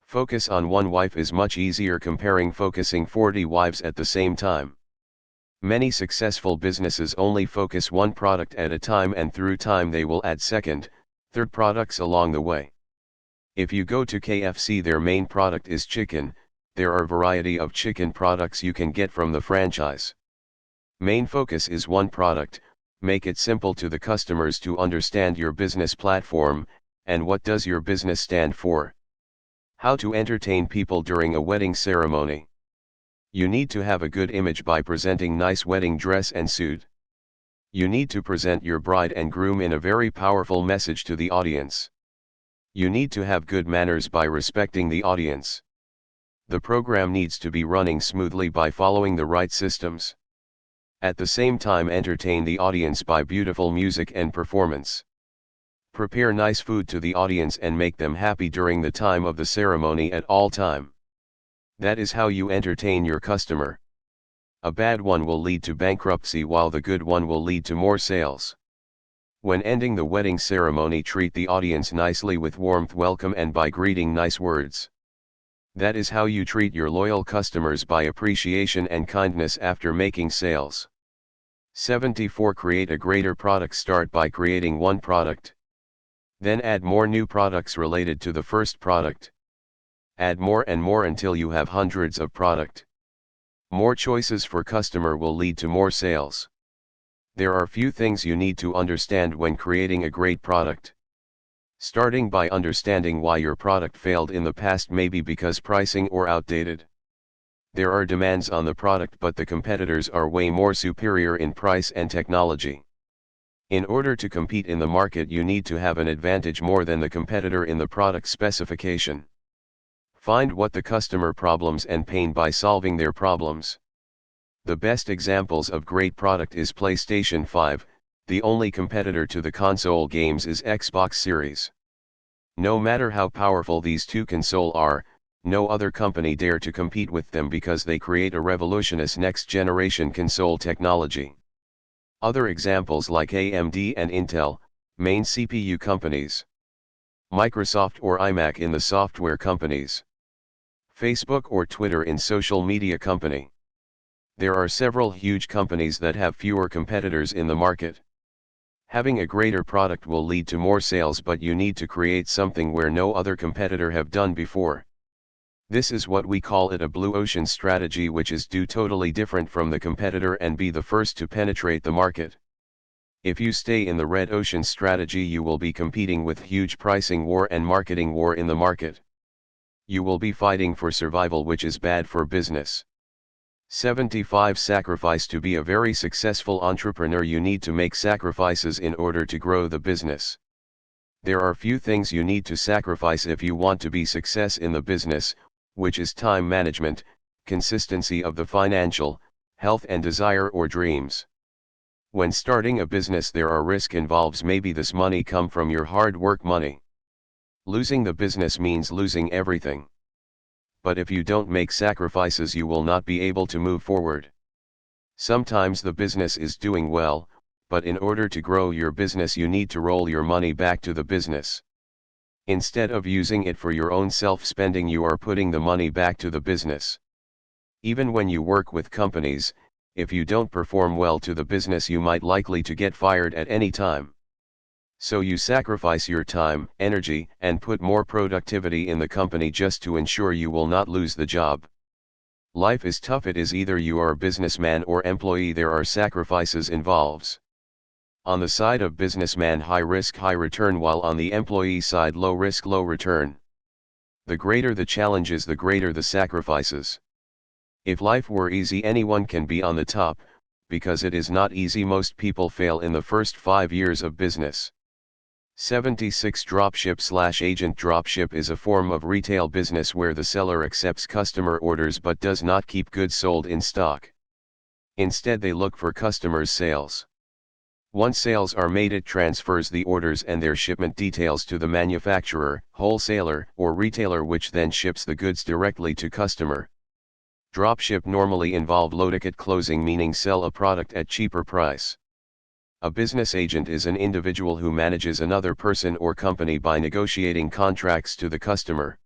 Focus on one wife is much easier comparing focusing 40 wives at the same time. Many successful businesses only focus one product at a time, and through time they will add second, third products along the way. If you go to KFC, their main product is chicken. There are variety of chicken products you can get from the franchise. Main focus is one product. Make it simple to the customers to understand your business platform, and what does your business stand for. How to entertain people during a wedding ceremony. You need to have a good image by presenting nice wedding dress and suit. You need to present your bride and groom in a very powerful message to the audience. You need to have good manners by respecting the audience. The program needs to be running smoothly by following the right systems. At the same time, entertain the audience by beautiful music and performance. Prepare nice food to the audience and make them happy during the time of the ceremony at all time. That is how you entertain your customer. A bad one will lead to bankruptcy, while the good one will lead to more sales. When ending the wedding ceremony, treat the audience nicely with warmth, welcome, and by greeting nice words. That is how you treat your loyal customers, by appreciation and kindness after making sales. 74 Create a greater product. Start by creating one product. Then add more new products related to the first product. Add more and more until you have hundreds of product. More choices for customer will lead to more sales. There are few things you need to understand when creating a great product. Starting by understanding why your product failed in the past, maybe because pricing or outdated. There are demands on the product, but the competitors are way more superior in price and technology. In order to compete in the market, you need to have an advantage more than the competitor in the product specification. Find what the customer problems and pain by solving their problems. The best examples of great product is PlayStation 5, the only competitor to the console games is Xbox Series. No matter how powerful these two consoles are, no other company dare to compete with them because they create a revolutionist next generation console technology. Other examples like AMD and Intel, main CPU companies. Microsoft or iMac in the software companies. Facebook or Twitter in social media company. There are several huge companies that have fewer competitors in the market. Having a greater product will lead to more sales, but you need to create something where no other competitor have done before. This is what we call it a blue ocean strategy, which is do totally different from the competitor and be the first to penetrate the market. If you stay in the red ocean strategy, you will be competing with huge pricing war and marketing war in the market. you will be fighting for survival, which is bad for business. 75 Sacrifice. To be a very successful entrepreneur, you need to make sacrifices in order to grow the business. There are few things you need to sacrifice if you want to be success in the business, which is time management, consistency of the financial, health and desire or dreams. When starting a business there are risk involves. Maybe this money come from your hard work money. Losing the business means losing everything. But if you don't make sacrifices you will not be able to move forward. Sometimes the business is doing well, but in order to grow your business you need to roll your money back to the business. Instead of using it for your own self-spending you are putting the money back to the business. Even when you work with companies, if you don't perform well to the business you might likely to get fired at any time. So you sacrifice your time, energy, and put more productivity in the company just to ensure you will not lose the job. Life is tough. It is either you are a businessman or employee. There are sacrifices involves. On the side of businessman, high risk, high return, while on the employee side, low risk, low return. The greater the challenges, the greater the sacrifices. If life were easy, anyone can be on the top, because it is not easy. Most people fail in the first 5 years of business. 76 Dropship/agent. Dropship is a form of retail business where the seller accepts customer orders but does not keep goods sold in stock. Instead they look for customers' sales. Once sales are made it transfers the orders and their shipment details to the manufacturer, wholesaler, or retailer, which then ships the goods directly to customer. Dropship normally involve low ticket closing, meaning sell a product at cheaper price. A business agent is an individual who manages another person or company by negotiating contracts to the customer.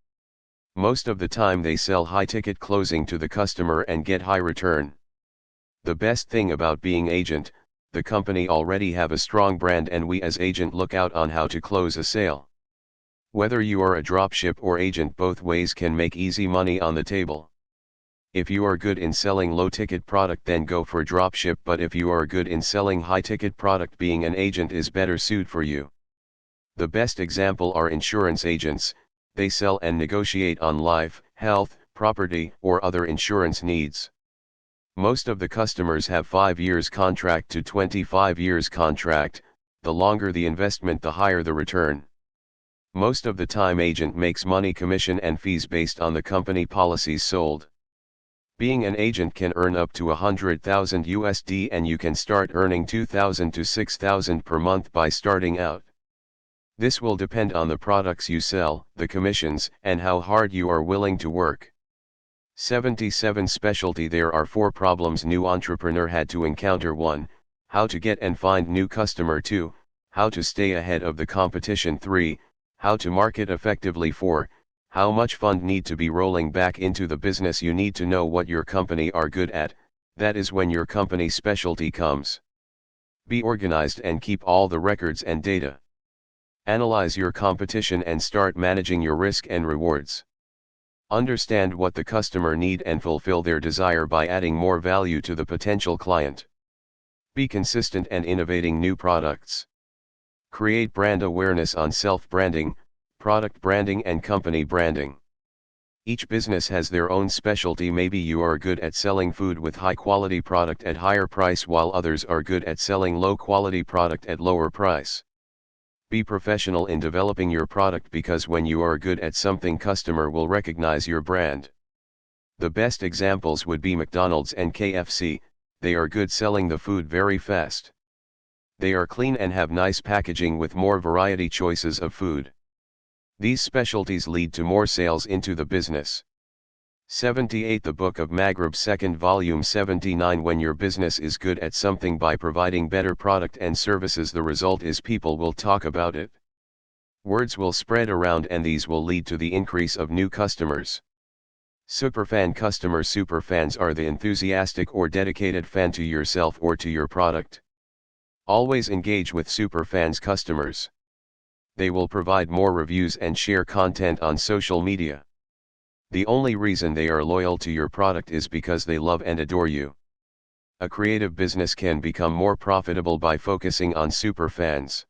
Most of the time they sell high-ticket closing to the customer and get high return. The best thing about being agent, the company already have a strong brand and we as agent look out on how to close a sale. Whether you are a dropship or agent, both ways can make easy money on the table. If you are good in selling low-ticket product then go for dropship, but if you are good in selling high-ticket product, being an agent is better suited for you. The best example are insurance agents. They sell and negotiate on life, health, property, or other insurance needs. Most of the customers have 5 years contract to 25 years contract. The longer the investment the higher the return. Most of the time agent makes money commission and fees based on the company policies sold. Being an agent can earn up to $100,000 and you can start earning $2,000 to $6,000 per month by starting out. This will depend on the products you sell, the commissions, and how hard you are willing to work. 77 Specialty. There are 4 problems new entrepreneur had to encounter. 1. How to get and find new customer. 2. How to stay ahead of the competition. 3. How to market effectively. 4. How much fund need to be rolling back into the business. You need to know what your company are good at, that is when your company specialty comes. Be organized and keep all the records and data. Analyze your competition and start managing your risk and rewards. Understand what the customer need and fulfill their desire by adding more value to the potential client. Be consistent and innovating new products. Create brand awareness on self-branding, product branding and company branding. Each business has their own specialty. Maybe you are good at selling food with high quality product at higher price while others are good at selling low quality product at lower price. Be professional in developing your product, because when you are good at something customer will recognize your brand. The best examples would be McDonald's and KFC. They are good selling the food very fast. They are clean and have nice packaging with more variety choices of food. These specialties lead to more sales into the business. 78 The Book of Magrib, 2nd volume. 79 When your business is good at something by providing better product and services, the result is people will talk about it. Words will spread around and these will lead to the increase of new customers. Superfan customer. Superfans are the enthusiastic or dedicated fan to yourself or to your product. Always engage with superfans customers. They will provide more reviews and share content on social media. The only reason they are loyal to your product is because they love and adore you. A creative business can become more profitable by focusing on superfans.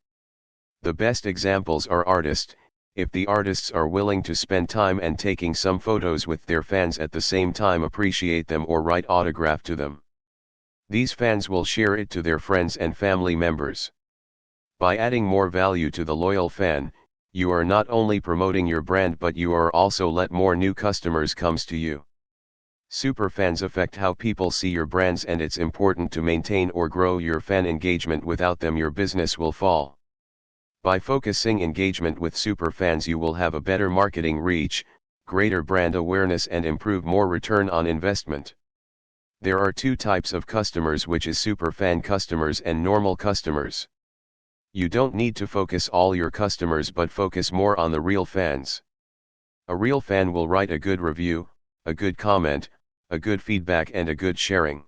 The best examples are artists, If the artists are willing to spend time and taking some photos with their fans at the same time, appreciate them or write autograph to them, these fans will share it to their friends and family members. By adding more value to the loyal fan, you are not only promoting your brand but you are also let more new customers comes to you. Superfans affect how people see your brands, and it's important to maintain or grow your fan engagement. Without them your business will fall. By focusing engagement with superfans you will have a better marketing reach, greater brand awareness and improve more return on investment. There are two types of customers, which is superfan customers and normal customers. You don't need to focus all your customers but focus more on the real fans. A real fan will write a good review, a good comment, a good feedback and a good sharing.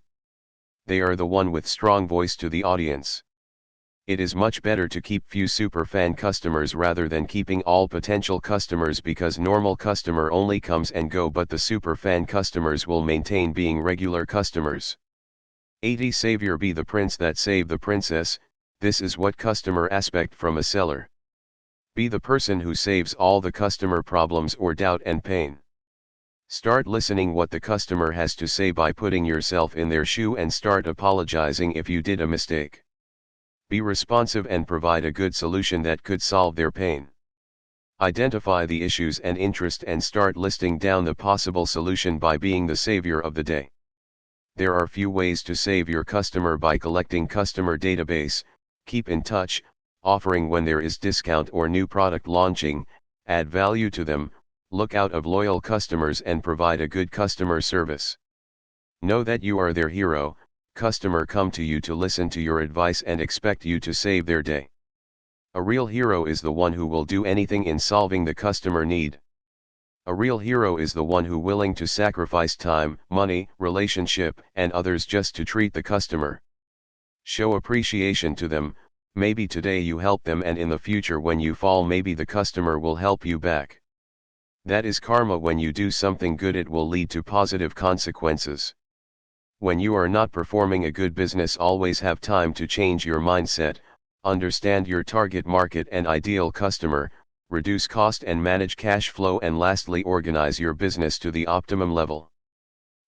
They are the one with strong voice to the audience. It is much better to keep few superfan customers rather than keeping all potential customers, because normal customer only comes and go but the superfan customers will maintain being regular customers. 80 Savior, be the prince that save the princess. This is what customer aspect from a seller. Be the person who saves all the customer problems or doubt and pain. Start listening what the customer has to say by putting yourself in their shoe and start apologizing if you did a mistake. Be responsive and provide a good solution that could solve their pain. Identify the issues and interest and start listing down the possible solution by being the savior of the day. There are few ways to save your customer: by collecting customer database, keep in touch, offering when there is discount or new product launching, add value to them, look out of loyal customers and provide a good customer service. Know that you are their hero. Customer come to you to listen to your advice and expect you to save their day. A real hero is the one who will do anything in solving the customer need. A real hero is the one who willing to sacrifice time, money, relationship, and others just to treat the customer. Show appreciation to them. Maybe today you help them and in the future when you fall maybe the customer will help you back. That is karma. When you do something good it will lead to positive consequences. When you are not performing a good business, always have time to change your mindset, understand your target market and ideal customer, reduce cost and manage cash flow, and lastly organize your business to the optimum level.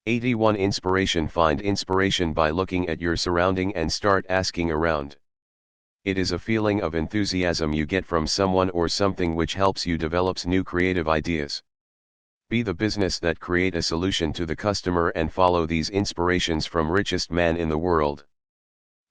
81 Inspiration. Find inspiration by looking at your surrounding and start asking around. It is a feeling of enthusiasm you get from someone or something which helps you develop new creative ideas. Be the business that create a solution to the customer and follow these inspirations from richest man in the world.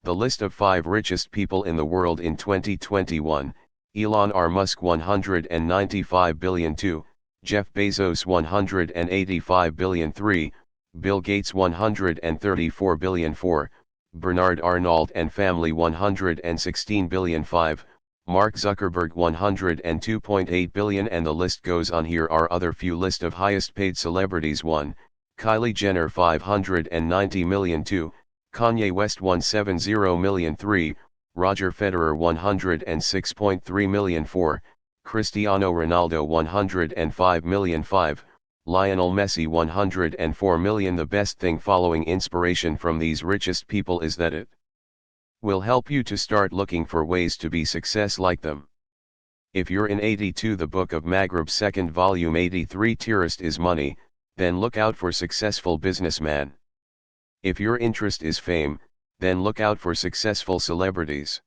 The list of 5 richest people in the world in 2021: Elon R. Musk 195 billion, 2, Jeff Bezos 185 billion, 3, Bill Gates 134 billion, 4, Bernard Arnault and family 116 billion, 5, Mark Zuckerberg 102.8 billion, and the list goes on. Here are other few list of highest paid celebrities: 1, Kylie Jenner 590 million, 2, Kanye West 170 million, 3, Roger Federer 106.3 million, 4, Cristiano Ronaldo 105 million, 5, Lionel Messi 104 million. The best thing following inspiration from these richest people is that it will help you to start looking for ways to be success like them. If you're in 82 the book of Magrib 2nd volume 83 Tourist is money, then look out for successful businessman. If your interest is fame, then look out for successful celebrities.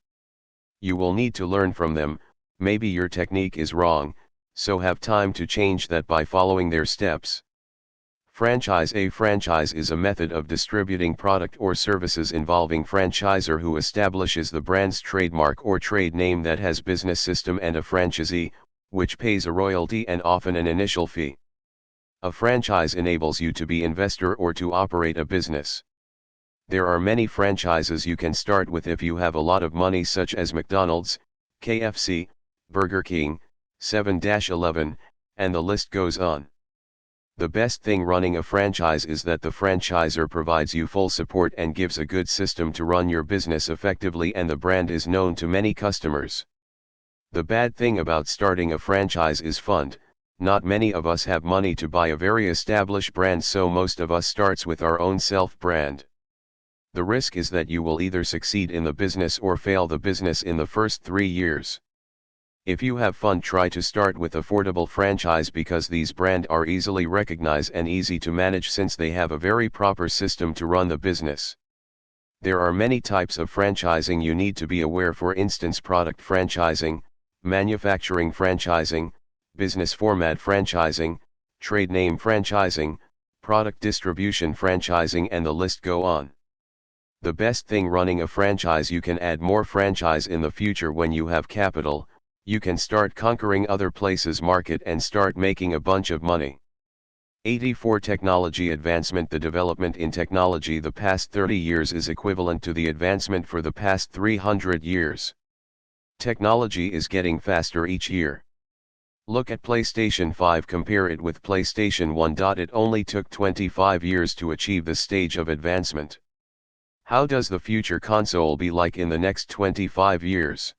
You will need to learn from them. Maybe your technique is wrong, so have time to change that by following their steps. Franchise. A franchise is a method of distributing product or services involving franchisor who establishes the brand's trademark or trade name that has business system, and a franchisee, which pays a royalty and often an initial fee. A franchise enables you to be investor or to operate a business. There are many franchises you can start with if you have a lot of money, such as McDonald's, KFC, Burger King, 7-Eleven, and the list goes on. The best thing running a franchise is that the franchisor provides you full support and gives a good system to run your business effectively, and the brand is known to many customers. The bad thing about starting a franchise is fund. Not many of us have money to buy a very established brand, so most of us starts with our own self-brand. The risk is that you will either succeed in the business or fail the business in the first 3 years. If you have fun, try to start with affordable franchise because these brands are easily recognized and easy to manage since they have a very proper system to run the business. There are many types of franchising you need to be aware, for instance product franchising, manufacturing franchising, business format franchising, trade name franchising, product distribution franchising, and the list go on. The best thing running a franchise, you can add more franchise in the future when you have capital, you can start conquering other places' market and start making a bunch of money. 84 Technology advancement. The development in technology the past 30 years is equivalent to the advancement for the past 300 years. Technology is getting faster each year. Look at PlayStation 5, compare it with PlayStation 1. It only took 25 years to achieve this stage of advancement. How does the future console be like in the next 25 years?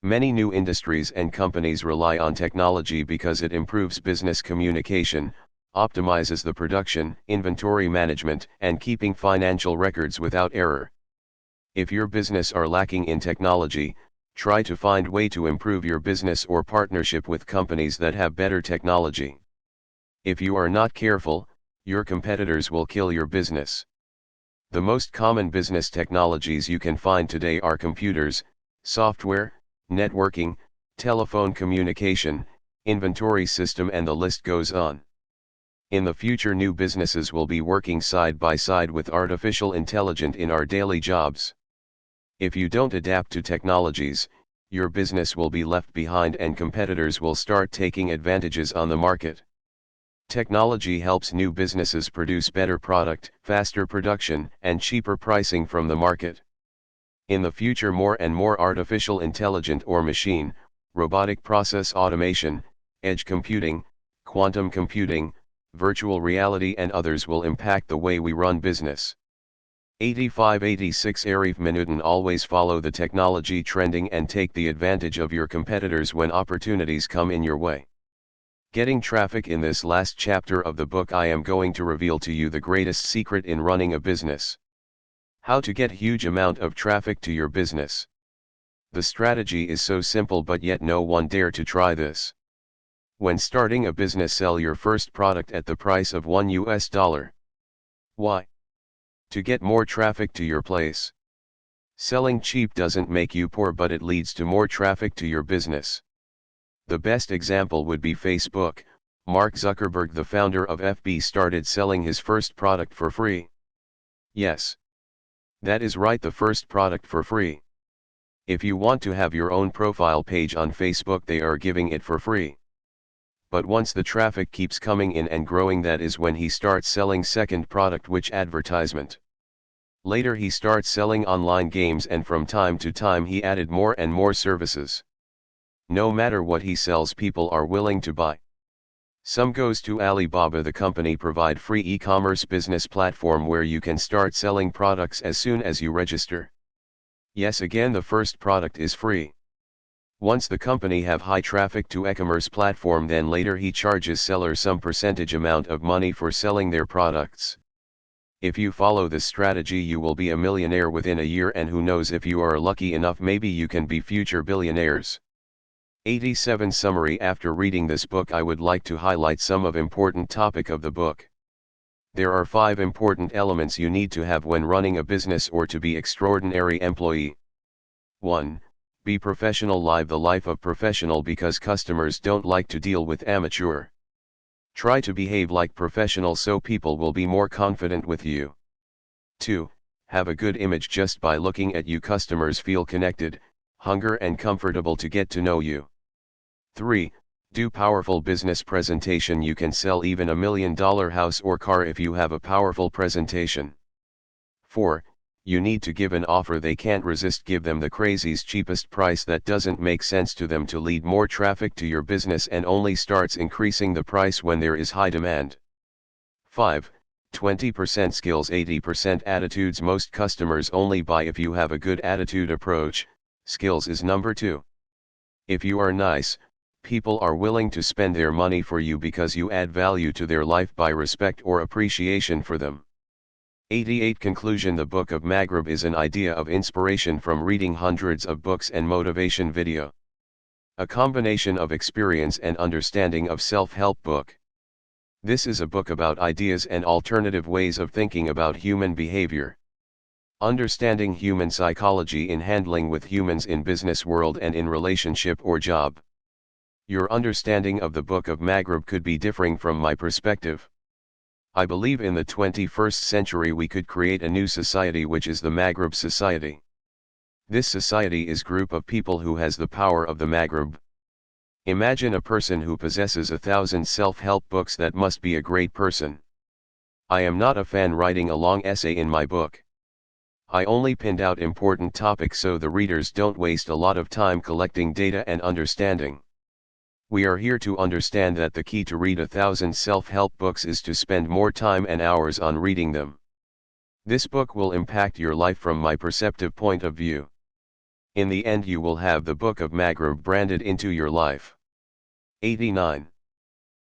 Many new industries and companies rely on technology because it improves business communication, optimizes the production, inventory management, and keeping financial records without error. If your business are lacking in technology, try to find way to improve your business or partnership with companies that have better technology. If you are not careful, your competitors will kill your business. The most common business technologies you can find today are computers, software, networking, telephone communication, inventory system, and the list goes on. In the future, new businesses will be working side by side with artificial intelligence in our daily jobs. If you don't adapt to technologies, your business will be left behind and competitors will start taking advantages on the market. Technology helps new businesses produce better product, faster production, and cheaper pricing from the market. In the future, more and more artificial intelligence or machine, robotic process automation, edge computing, quantum computing, virtual reality, and others will impact the way we run business. 85-86 Arif Minuten. Always follow the technology trending and take the advantage of your competitors when opportunities come in your way. Getting traffic. In this last chapter of the book, I am going to reveal to you the greatest secret in running a business. How to get huge amount of traffic to your business. The strategy is so simple, but yet no one dare to try this. When starting a business, sell your first product at the price of $1. Why? To get more traffic to your place. Selling cheap doesn't make you poor, but it leads to more traffic to your business. The best example would be Facebook. Mark Zuckerberg, the founder of FB, started selling his first product for free. Yes. That is right, the first product for free. If you want to have your own profile page on Facebook, they are giving it for free. But once the traffic keeps coming in and growing, that is when he starts selling second product, which advertisement. Later he starts selling online games, and from time to time he added more and more services. No matter what he sells, people are willing to buy. Some goes to Alibaba. The company provide free e-commerce business platform where you can start selling products as soon as you register. Yes, again, the first product is free. Once the company have high traffic to e-commerce platform, then later he charges seller some percentage amount of money for selling their products. If you follow this strategy, you will be a millionaire within a year, and who knows, if you are lucky enough, maybe you can be future billionaires. 87 Summary. After reading this book, I would like to highlight some of important topic of the book. There are 5 important elements you need to have when running a business or to be extraordinary employee. 1. Be professional. Live the life of professional because customers don't like to deal with amateur. Try to behave like professional so people will be more confident with you. 2. Have a good image. Just by looking at you, customers feel connected, hunger and comfortable to get to know you. 3. Do powerful business presentation. You can sell even $1 million house or car if you have a powerful presentation. 4. You need to give an offer they can't resist. Give them the craziest cheapest price that doesn't make sense to them to lead more traffic to your business and only starts increasing the price when there is high demand. 5. 20% skills, 80% attitudes. Most customers only buy if you have a good attitude approach. Skills is number 2. If you are nice, people are willing to spend their money for you because you add value to their life by respect or appreciation for them. 88 Conclusion. The Book of Magrib is an idea of inspiration from reading hundreds of books and motivation video. A combination of experience and understanding of self-help book. This is a book about ideas and alternative ways of thinking about human behavior. Understanding human psychology in handling with humans in business world and in relationship or job. Your understanding of the Book of Magrib could be differing from my perspective. I believe in the 21st century we could create a new society, which is the Magrib society. This society is group of people who has the power of the Magrib. Imagine a person who possesses 1,000 self-help books. That must be a great person. I am not a fan writing a long essay in my book. I only pinned out important topics so the readers don't waste a lot of time collecting data and understanding. We are here to understand that the key to read 1,000 self-help books is to spend more time and hours on reading them. This book will impact your life from my perceptive point of view. In the end you will have the Book of Magrib branded into your life. 89.